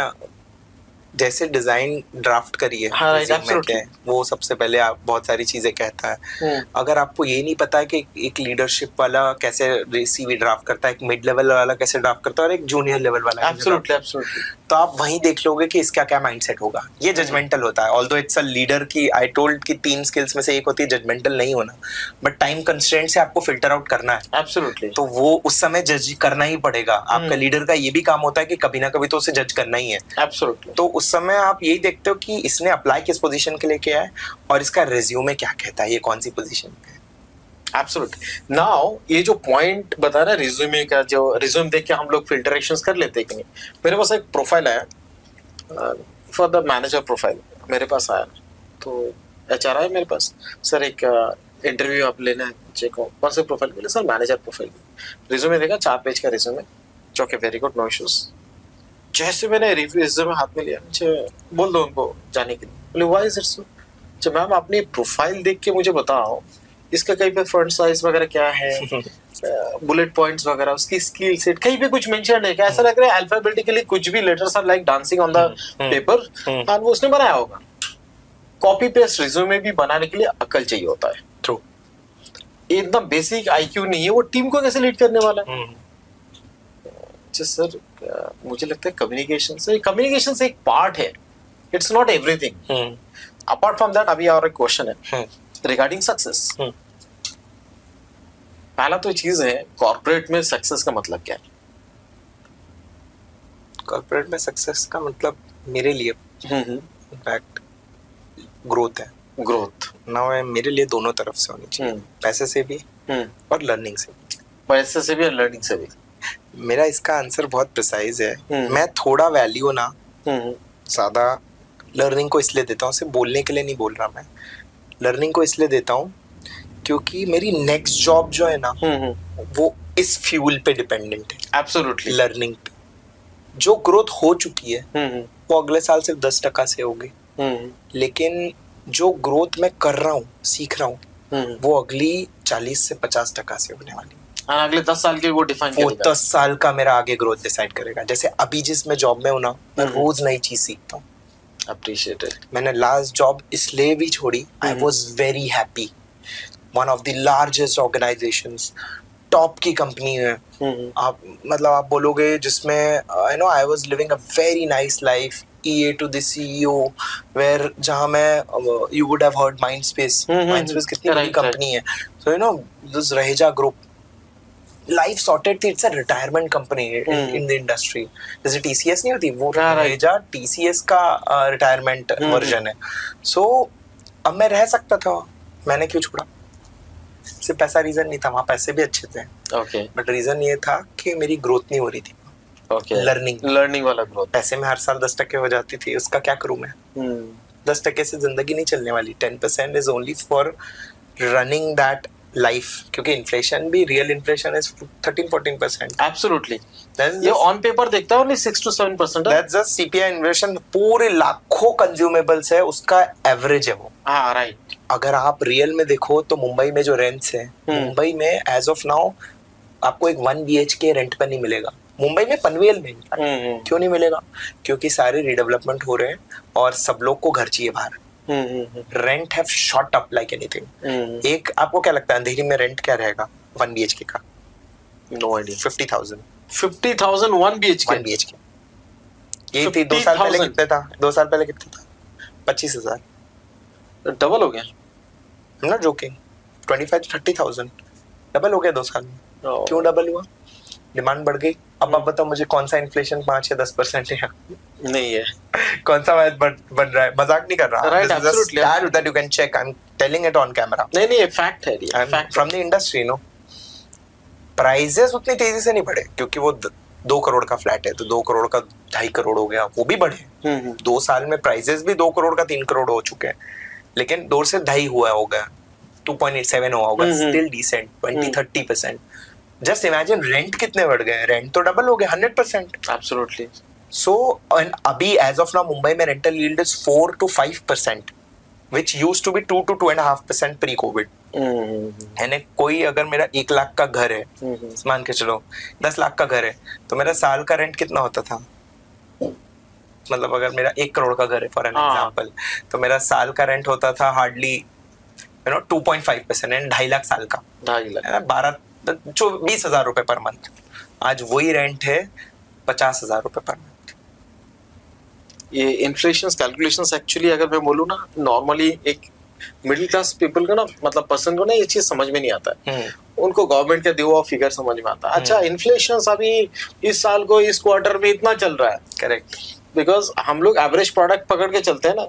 जैसे डिजाइन ड्राफ्ट करी है, हाँ, right, वो सबसे पहले आप बहुत सारी चीजें कहता है. अगर आपको ये नहीं पता है कि एक लीडरशिप वाला कैसे सीवी ड्राफ्ट करता है, एक मिड लेवल वाला कैसे ड्राफ्ट करता है और एक जूनियर लेवल वाला, एब्सोल्युटली, तो आप वहीं देख लोगे कि इसका क्या माइंडसेट होगा. ये जजमेंटल होता है. ऑल्दो इट्स अ लीडर की आई टोल्ड कि 3 स्किल्स में से एक होती है जजमेंटल नहीं होना, बट टाइम कंस्ट्रेंट से आपको फिल्टर आउट करना है. एब्सोल्युटली. तो वो उस समय जज करना ही पड़ेगा. आपका लीडर का ये भी काम होता है कि कभी ना कभी तो उसे जज करना ही है. एब्सोल्युटली. तो उस समय आप यही देखते हो कि इसने अप्लाई किस पोजीशन के लिए किया है और इसका रिज्यूमे क्या कहता है, ये कौन सी पोजीशन पे है। एब्सोल्युटली। नाउ ये जो पॉइंट बता रहा है रिज्यूमे का, जो रिज्यूम देख के हम लोग फिल्टरेशंस कर लेते हैं कि नहीं, मेरे पास एक प्रोफाइल आया फॉर द मैनेजर प्रोफाइल, मेरे पास आया तो एचआर आया मेरे पास, सर एक इंटरव्यू आप लेना है, चेक हो कौन से प्रोफाइल के लिए, सर मैनेजर प्रोफाइल। रिज्यूमे देखा, 4 पेज का resume, okay very good, no issues. जैसे मैंने रिज्यूमे हाथ में लिया, मुझे बोल दो उनको जाने के लिए, बोले व्हाई इज इट सो। जब मैम अपनी प्रोफाइल देख के मुझे बताओ इसका कहीं पे फ्रंट साइज वगैरह क्या है, बुलेट पॉइंट्स वगैरह, उसकी स्किल सेट कहीं पे कुछ मेंशन है क्या, ऐसा लग रहा है अल्फाबेटिकली कुछ भी letters are like dancing on the paper, और वो उसने बनाया होगा। कॉपी पेस्ट रिज्यूमे भी बनाने के लिए अक्ल चाहिए होता है। ट्रू। एकदम बेसिक आईक्यू नहीं है, वो टीम को कैसे लीड करने वाला है। सर मुझे लगता है कम्युनिकेशन से एक पार्ट है, it's not everything. Apart from that अभी और एक क्वेश्चन है रिगार्डिंग सक्सेस। पहला तो चीज है कॉर्पोरेट में सक्सेस का मतलब क्या है? कॉर्पोरेट में सक्सेस का मतलब मेरे लिए इनफैक्ट ग्रोथ है। ग्रोथ ना मेरे लिए दोनों तरफ से होनी चाहिए, पैसे से भी और लर्निंग से भी। पैसे से भी और लर्निंग से भी। मेरा इसका आंसर बहुत प्रिसाइज है। मैं थोड़ा वैल्यू ना ज्यादा लर्निंग को इसलिए देता हूँ, सिर्फ बोलने के लिए नहीं बोल रहा मैं, लर्निंग को इसलिए देता हूँ क्योंकि मेरी नेक्स्ट जॉब जो है ना वो इस फ्यूल पे डिपेंडेंट है। एब्सोल्युटली। लर्निंग पे जो ग्रोथ हो चुकी है वो अगले साल सिर्फ 10% से होगी, लेकिन जो ग्रोथ मैं कर रहा हूँ, सीख रहा हूँ, वो अगली 40 से 50% से होने वाली है। अगले 10 साल के वो डिफाइन वो 10 साल का मेरा आगे ग्रोथ डिसाइड करेगा। जैसे अभी जिस मैं जॉब में हूँ ना, मैं रोज नई चीज सीखता हूँ। अप्रिशिएटेड। मैंने लास्ट जॉब इसलिए भी छोड़ी, I was very happy, one of the largest organisations, top की कंपनी है। आप मतलब आप बोलोगे जिसमें I was living a very nice life, EA to the CEO, where जहाँ मैं you would have heard Mindspace कितनी बड़ी कंपनी है, so this Raheja group, life sorted थी, it's a retirement company in the industry. जैसे TCS नहीं होती, वो रहेजा TCS का रिटायरमेंट वर्जन है। सो अब मैं रह सकता था, मैंने क्यों छोड़ा? सिर्फ पैसा रीजन नहीं था, वहाँ पैसे भी अच्छे थे, बट रीजन ये था कि मेरी ग्रोथ नहीं हो रही थी। लर्निंग वाला ग्रोथ। पैसे में हर साल 10% हो जाती थी, उसका क्या करूं मैं? 10% से जिंदगी नहीं चलने वाली। 10% is only for running that life, क्योंकि इन्फ्लेशन भी, रियल इन्फ्लेशन इज 13-14%। एब्सोल्युटली। ये ऑन पेपर देखता है only 6 to 7%। That's just CPI inflation, पूरे लाखों कंज्यूमेबल्स है, उसका एवरेज है वो। हाँ राइट। अगर आप रियल में देखो तो मुंबई में जो रेंट्स है, मुंबई में एज ऑफ नाउ आपको एक 1 BHK रेंट पर नहीं मिलेगा। मुंबई में, पनवेल में क्यों नहीं मिलेगा? क्योंकि सारे रीडेवलपमेंट हो रहे हैं और सब लोग को घर चाहिए बाहर। Rent have shot up like anything. एक आपको क्या लगता है अंधेरी में रेंट क्या रहेगा 1 BHK का? No idea. 50,000 1 BHK। ये थी 2 साल पहले कितने था? 2 साल पहले कितने था? 25,000। डबल हो गया। I'm not joking। 25 to 30,000 double हो गया 2 साल में। क्यों डबल हुआ? डिमांड बढ़ गई। अब आप बताओ मुझे कौन सा इन्फ्लेशन 5 या 10% है? नहीं है। कौन सा बन रहा है? मजाक नहीं कर रहा। Right, absolutely. That you can check. I'm telling it on camera. नहीं ये फैक्ट है। I'm from the industry, no. Prices उतनी तेजी से नहीं बढ़े क्योंकि वो 2 करोड़ का फ्लैट है तो 2 करोड़ का 2.5 करोड़ हो गया, वो भी बढ़े। 2 साल में प्राइजेस भी 2 करोड़ का 3 करोड़ हो चुके हैं, लेकिन 2 से 2.5 हुआ होगा, 2.87 हुआ होगा, still decent 20-30%। Just imagine rent कितने बढ़ गए, रेंट तो डबल हो गया 100%। एब्सोल्युटली। सो अभी एज ऑफ नाउ मुंबई में rental yield is 4 to 5%, which used to be 2 to 2.5% pre Covid. यानी कोई अगर मेरा 1 लाख का घर है, मान के चलो 10 लाख का घर है, तो मेरा साल का रेंट कितना होता था? मतलब अगर मेरा 1 करोड़ का घर है फॉर एन एग्जांपल, तो मेरा साल का रेंट होता था हार्डली 2.5%, एंड 2.5 लाख साल का, 20,000 रुपए पर मंथ। आज वही रेंट है 50,000 रुपए पर मंथ। ये इन्फ्लेशन कैलकुलेशंस एक्चुअली अगर मैं बोलूँ ना, नॉर्मली एक मिडिल क्लास पीपल को ना, मतलब पर्सन को ना ये चीज समझ में नहीं आता है। उनको गवर्नमेंट का दिया हुआ फिगर समझ में आता है। अच्छा इन्फ्लेशन अभी इस साल को इस क्वार्टर में इतना चल रहा है, करेक्ट। बिकॉज हम लोग एवरेज प्रोडक्ट पकड़ के चलते हैं ना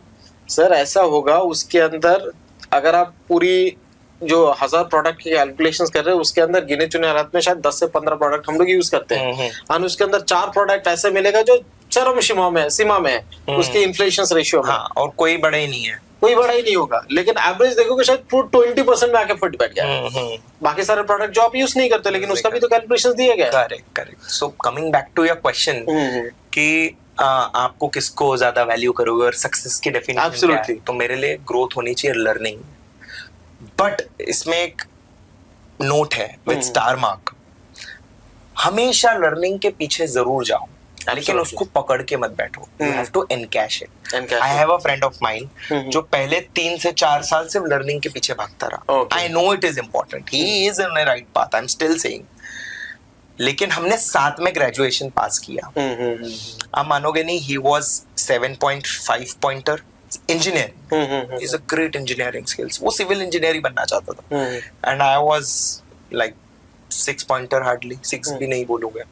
सर, ऐसा होगा उसके अंदर अगर आप पूरी जो 1000 प्रोडक्ट की कैलकुलेशंस कर रहे हैं उसके अंदर गिने चुने हालात में शायद 10 से 15 प्रोडक्ट हम लोग यूज करते हैं और उसके अंदर 4 प्रोडक्ट ऐसे मिलेगा जो चरम सीमा में है उसके इन्फ्लेशन रेशियो में। हाँ, और कोई बड़ा ही नहीं है, कोई बड़ा ही नहीं होगा, लेकिन एवरेज देखोगे शायद 20% में आके फिट बैठ गया। बाकी सारे प्रोडक्ट जो आप यूज नहीं करते लेकिन उसका भी तो कैलकुलेशन दिया गया। Correct correct. So coming back to your question कि आपको किसको ज्यादा वैल्यू करोगे और सक्सेस की डेफिनेशन क्या है, तो मेरे लिए ग्रोथ होनी चाहिए लर्निंग, बट इसमें एक नोट है विद स्टार मार्क, हमेशा लर्निंग के पीछे जरूर जाओ लेकिन उसको पकड़ के मत बैठो, you have to encash it. I have a friend of mine जो पहले 3 से 4 साल सिर्फ लर्निंग के पीछे भागता रहा। I know it is important, he is in the right path, I am still saying, लेकिन हमने साथ में ग्रेजुएशन पास किया। आप मानोगे नहीं, he was 7.5 pointer engineer, is a great engineering skills, वो सिविल इंजीनियर ही बनना चाहता था, and I was like 6 pointer, hardly 6 भी नहीं बोलूंगा,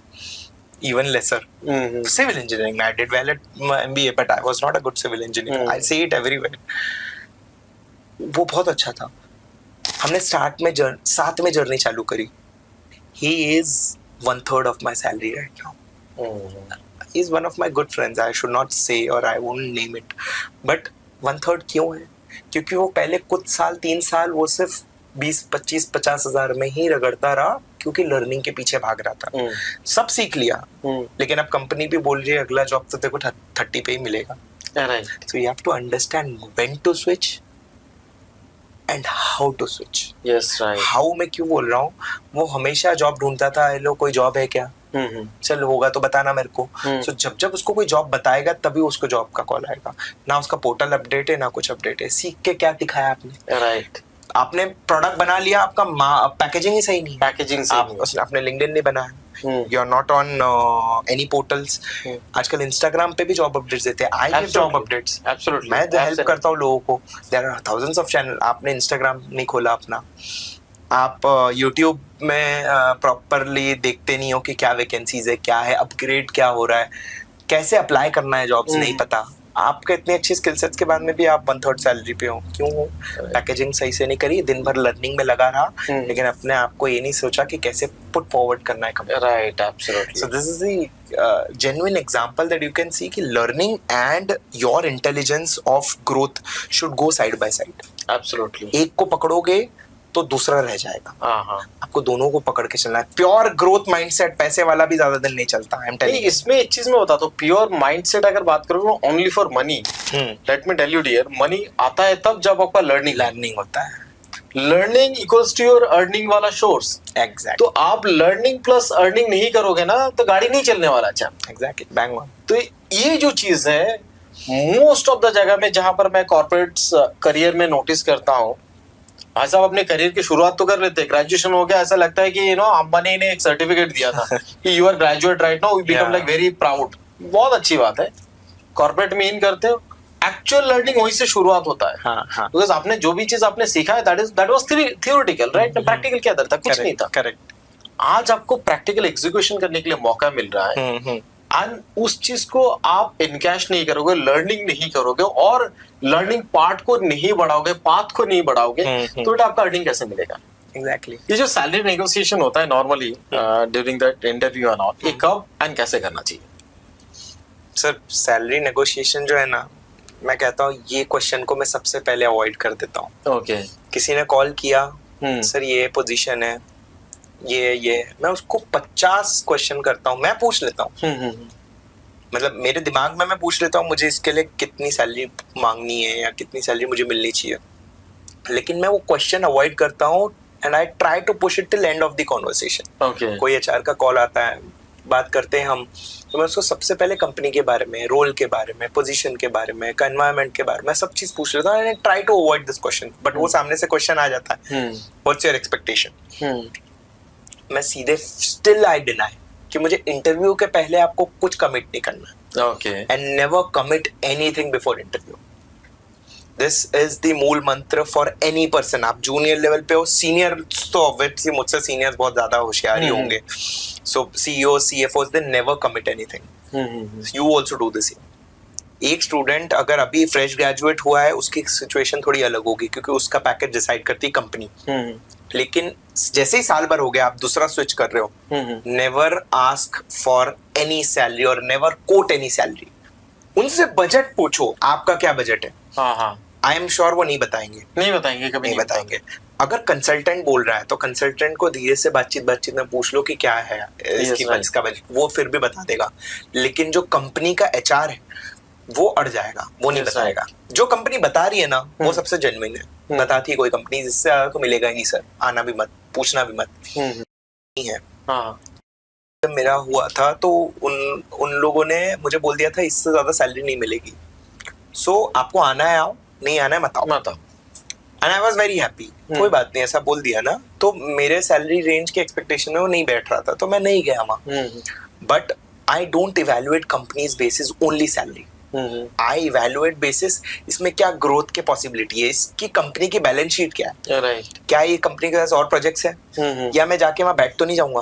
even lesser. Civil engineering, I did well at my MBA, but I was not a good civil engineer. I see it everywhere. वो बहुत अच्छा था। हमने साथ में जर्नी चालू करी। He is 1/3 of my salary right now. He is one of my good friends. I should not say or I won't name it. But 1/3 क्यों है? क्योंकि वो पहले कुछ साल 3 साल वो सिर्फ 20, 25, 50 हजार में ही रगड़ता रहा क्योंकि लर्निंग के पीछे भाग रहा था। सब सीख लिया, लेकिन अब कंपनी भी बोल रही है अगला जॉब तो देखो 30 पे ही मिलेगा। So you have to understand when to switch and how to switch. Yes, right. How मैं क्यों बोल रहा हूँ, वो हमेशा जॉब ढूंढता था, हेलो कोई जॉब है क्या, चल होगा तो बताना मेरे को। So जब उसको कोई जॉब बताएगा तभी उसको जॉब का कॉल आएगा। ना उसका पोर्टल अपडेट है ना कुछ अपडेट है, सीख के क्या दिखाया आपने? राइट, आपने प्रोडक्ट बना लिया, आपका पैकेजिंग ही सही नहीं, पैकेजिंग सही आपने लिंक्डइन नहीं बनाया, you are not on any portals. आजकल इंस्टाग्राम पे भी जॉब अपडेट्स देते हैं, I give job updates, absolutely, मैं हेल्प करता हूँ लोगों को। There are thousands of channel, आपने इंस्टाग्राम नहीं खोला अपना, आप यूट्यूब में प्रॉपरली देखते नहीं हो कि क्या वैकेंसीज है, क्या है, अपग्रेड क्या हो रहा है, कैसे अप्लाई करना है जॉब्स नहीं पता। आपके इतने अच्छे स्किल सेट्स के बाद में भी आप 1/3 सैलरी पे हो, क्यों हो? पैकेजिंग सही से नहीं करी, दिन भर लर्निंग में लगा रहा, लेकिन अपने आप को ये नहीं सोचा कि कैसे पुट फॉरवर्ड करना है company. Right, absolutely. So this is the genuine example that you can see कि learning and your intelligence of growth should go side by side. Absolutely, एक को पकड़ोगे तो दूसरा रह जाएगा। आपको दोनों को पकड़ के चलना है। प्योर ग्रोथ माइंडसेट पैसे वाला भी ज्यादा दिन नहीं चलता। इसमें एक चीज मैं बताता हूँ, प्योर माइंडसेट अगर बात करोगे only for money, let me tell you dear, money आता है तब जब आपका लर्निंग होता है। Learning equals to your earning वाला सोर्स। एग्जैक्ट। तो आप लर्निंग प्लस अर्निंग नहीं करोगे ना तो गाड़ी नहीं चलने वाला। अच्छा, एग्जैक्टली, बैंग ऑन। तो ये जो चीज है मोस्ट ऑफ द जगह में जहां पर मैं कॉर्पोरेट करियर में नोटिस करता हूँ, भाई साहब अपने करियर की शुरुआत तो कर लेते हैं, ग्रेजुएशन हो गया, ऐसा लगता है कि अंबानी ने एक सर्टिफिकेट दिया था कि you are graduate right now, we become like very proud. बहुत अच्छी बात है, कॉर्पोरेट में इन करते हो, एक्चुअल लर्निंग वहीं से शुरुआत होता है। बिकॉज आपने जो भी चीज आपने सीखा है that was theoretical, right? Practical क्या था? कुछ नहीं था। करेक्ट। आज आपको प्रैक्टिकल एग्जीक्यूशन करने के लिए मौका मिल रहा है, एंड उस चीज को आप इनकैश नहीं करोगे, लर्निंग नहीं करोगे और लर्निंग पार्ट को नहीं बढ़ाओगे, पाथ को नहीं बढ़ाओगे, तो बेटा आपका अर्निंग कैसे मिलेगा? एग्जैक्टली। ये जो सैलरी नेगोशिएशन होता है normally during that interview and all, ये कब एंड कैसे करना चाहिए? सर, सैलरी नेगोशिएशन जो है ना, मैं कहता हूँ ये क्वेश्चन को मैं सबसे पहले अवॉइड कर देता हूँ। ओके। किसी ने कॉल किया, सर ये पोजीशन है, ये मैं उसको 50 क्वेश्चन करता हूँ, मैं पूछ लेता हूँ। मतलब मेरे दिमाग में मैं पूछ लेता हूँ मुझे इसके लिए कितनी सैलरी मांगनी है या कितनी सैलरी मुझे मिलनी चाहिए, लेकिन मैं वो क्वेश्चन अवॉइड करता हूँ and I try to push it till end of the conversation. Okay. कोई एचआर का कॉल आता है, बात करते हैं हम, तो मैं उसको सबसे पहले कंपनी के बारे में, रोल के बारे में, पोजीशन के बारे में, एनवायरनमेंट के बारे में सब चीज पूछ लेता हूँ and try to avoid this question. But वो सामने से क्वेश्चन आ जाता है, व्हाट्स योर एक्सपेक्टेशन? मैं सीधे स्टिल आई डिनाई कि मुझे इंटरव्यू के पहले आपको कुछ कमिट नहीं करना। Okay. And never commit anything before interview. This is the मूल मंत्र फॉर एनी पर्सन। आप जूनियर लेवल पे हो, सीनियर तो ऑब्वियसली मुझसे सीनियर्स बहुत ज्यादा होशियार ही होंगे। So CEO, CFO, they never commit anything. You also do this. एक स्टूडेंट अगर अभी फ्रेश ग्रेजुएट हुआ है उसकी सिचुएशन थोड़ी अलग होगी क्योंकि उसका पैकेज डिसाइड करती है कंपनी। लेकिन जैसे ही साल भर हो गया आप दूसरा स्विच कर रहे हो, never ask for any salary और नेवर कोट एनी सैलरी। उनसे बजट पूछो, आपका क्या बजट है। हाँ, आई एम श्योर वो नहीं बताएंगे, कभी नहीं बताएंगे। अगर कंसल्टेंट बोल रहा है तो कंसल्टेंट को धीरे से बातचीत में पूछ लो कि क्या है इसका बजट, वो फिर भी बता देगा। लेकिन जो कंपनी का एचआर है वो अड़ जाएगा, वो नहीं बताएगा। जो कंपनी बता रही है ना वो सबसे जेन्युइन है। बताती है कोई कंपनी, जिससे आपको मिलेगा ही नहीं सर, आना भी मत, पूछना भी मत। नहीं है। जब मेरा हुआ था तो उन लोगों ने मुझे बोल दिया था इससे ज्यादा सैलरी नहीं मिलेगी, सो आपको आना है आओ, नहीं आना है मत आओ। And I was very happy, कोई बात नहीं, ऐसा बोल दिया ना। तो मेरे सैलरी रेंज के एक्सपेक्टेशन में वो नहीं बैठ रहा था तो मैं नहीं गया वहां। But I don't evaluate companies basis only salary, I evaluate basis इसमें क्या ग्रोथ के पॉसिबिलिटी है, इसकी कंपनी की बैलेंस शीट क्या है, क्या ये कंपनी के पास और प्रोजेक्ट्स है, या मैं जाके वहां बैठ तो नहीं जाऊंगा।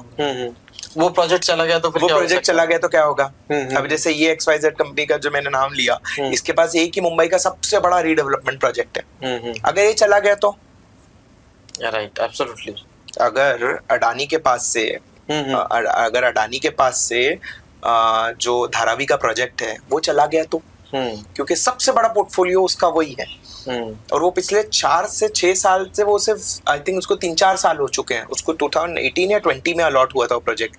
वो प्रोजेक्ट चला गया तो फिर वो प्रोजेक्ट चला गया तो क्या होगा। अब जैसे ये XYZ कंपनी का जो मैंने नाम लिया, इसके पास एक ही मुंबई का सबसे बड़ा रीडेवलपमेंट प्रोजेक्ट है। अगर ये चला गया तो राइट, एब्सोल्युटली। अगर अडानी के पास से जो धारावी का प्रोजेक्ट है वो चला गया तो, क्योंकि सबसे बड़ा पोर्टफोलियो उसका वही है। और वो पिछले 4 से 6 साल से, वो सिर्फ आई थिंक उसको 3-4 साल हो चुके हैं, उसको 2018 या 20 में अलॉट हुआ था वो प्रोजेक्ट।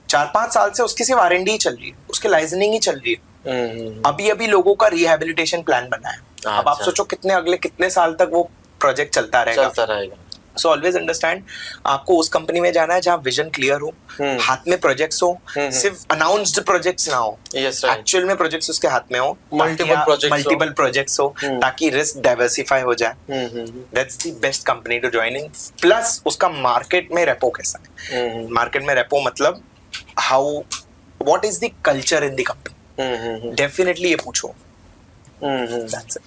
4-5 साल से उसकी सिर्फ R&D चल रही है, उसकी लाइसेंसिंग ही चल रही है। अभी लोगों का रिहेबिलिटेशन प्लान बना है। अब आप सोचो अगले कितने साल तक वो प्रोजेक्ट चलता रहेगा। सो ऑलवेज अंडरस्टैंड, आपको उस कंपनी में जाना है जहाँ विजन क्लियर हो, हाथ में प्रोजेक्ट्स हो, सिर्फ अनाउंस्ड प्रोजेक्ट्स ना हो, एक्चुअल में प्रोजेक्ट्स उसके हाथ में हो, मल्टीपल प्रोजेक्ट्स हो, ताकि रिस्क डाइवर्सिफाई हो जाए। That's the best company to join in. Plus उसका मार्केट में रेपो कैसा है, मार्केट में रेपो मतलब how, what is the culture in the company, definitely ये पूछो। That's it.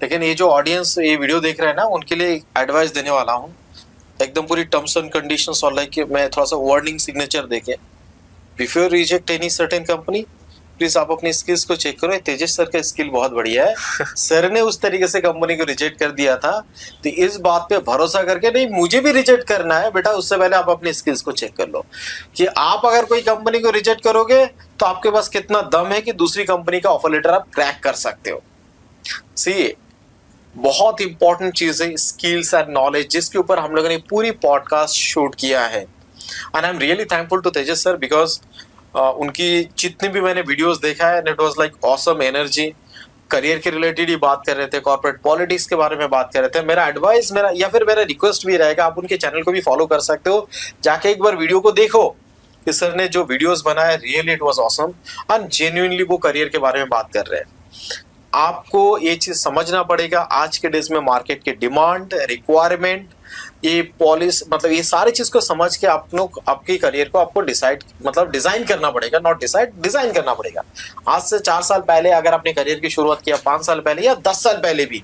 लेकिन ये जो ऑडियंस ये वीडियो देख रहे हैं ना, उनके लिए एडवाइस देने वाला हूँ, एकदम पूरी टर्म्स एंड कंडीशंस और लाइक मैं थोड़ा सा वार्निंग सिग्नेचर देके, before reject any certain company, please आप अपनी स्किल्स को चेक करो। तेजस सर का स्किल बहुत बढ़िया है, सर ने उस तरीके से कंपनी को रिजेक्ट कर दिया था, तो इस बात पे भरोसा करके नहीं मुझे भी रिजेक्ट करना है बेटा, उससे पहले आप अपनी स्किल्स को चेक कर लो कि आप अगर कोई कंपनी को रिजेक्ट करोगे तो आपके पास कितना दम है कि दूसरी कंपनी का ऑफर लेटर आप क्रैक कर सकते हो। सी बहुत इंपॉर्टेंट चीज है स्किल्स एंड नॉलेज, जिसके ऊपर हम लोगों ने पूरी पॉडकास्ट शूट किया है। And I am really thankful to Tejas sir, because उनकी जितनी भी मैंने वीडियोस देखा है, it was like awesome energy. Career के रिलेटेड ही बात कर रहे थे, कॉर्पोरेट पॉलिटिक्स के बारे में बात कर रहे थे। मेरा एडवाइस या फिर मेरा रिक्वेस्ट भी रहेगा, आप उनके चैनल को भी फॉलो कर सकते हो, जाके एक बार वीडियो को देखो कि सर ने जो वीडियोस बनाए really it was awesome and genuinely वो करियर के बारे में बात कर रहे हैं। आपको ये चीज समझना पड़ेगा, आज के डेज में मार्केट के डिमांड, रिक्वायरमेंट, ये पॉलिसी, मतलब ये सारी चीज को समझ के आपके करियर को आपको डिजाइन करना पड़ेगा, डिजाइन करना पड़ेगा। आज से 4 साल पहले अगर आपने करियर की शुरुआत किया, 5 साल पहले या 10 साल पहले भी,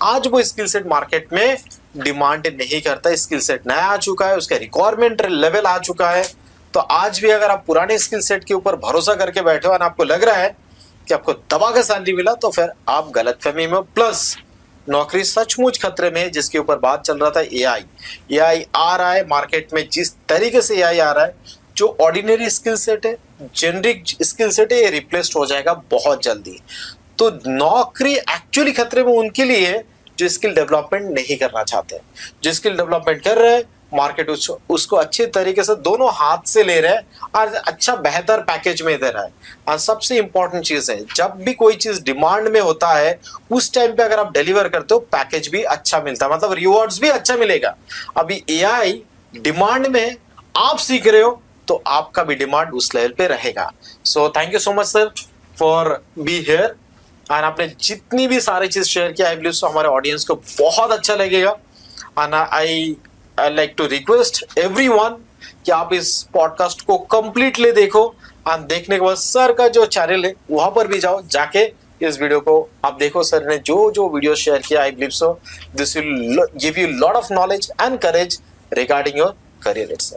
आज वो स्किल सेट मार्केट में डिमांड नहीं करता। स्किल सेट नया आ चुका है, उसका रिक्वायरमेंट लेवल आ चुका है। तो आज भी अगर आप पुराने स्किल सेट के ऊपर भरोसा करके बैठे हो और आपको लग रहा है कि आपको दबा का सैलरी मिला, तो फिर आप गलतफहमी में। प्लस नौकरी सचमुच खतरे में है, जिसके ऊपर बात चल रहा था एआई आ रहा है मार्केट में। जिस तरीके से एआई आ रहा है, जो ऑर्डिनरी स्किल सेट है, जेनरिक स्किल सेट है, ये रिप्लेस्ड हो जाएगा बहुत जल्दी। तो नौकरी एक्चुअली खतरे में उनके लिए है जो स्किल डेवलपमेंट नहीं करना चाहते। जो स्किल डेवलपमेंट कर रहे हैं, मार्केट उसको अच्छे तरीके से दोनों हाथ से ले रहे हैं और अच्छा बेहतर पैकेज में दे रहा है। और सबसे इंपॉर्टेंट चीज है, जब भी कोई चीज डिमांड में होता है, उस टाइम पे अगर आप डिलीवर करते हो, पैकेज भी अच्छा मिलता है, मतलब रिवॉर्ड्स भी अच्छा मिलेगा। अभी एआई डिमांड में, आप सीख रहे हो तो आपका भी डिमांड उस लेवल पे रहेगा। So thank you so much sir for be here. और आपने जितनी भी सारी चीज शेयर किया, आई बिलीव सो हमारे ऑडियंस को बहुत अच्छा लगेगा। And I like to request everyone कि आप इस पॉडकास्ट को कंप्लीटली देखो, और देखने के बाद सर का जो चैनल है वहां पर भी जाओ, जाके इस वीडियो को आप देखो। सर ने जो वीडियो शेयर किया, I believe so this will give you lot of knowledge and courage regarding your career itself.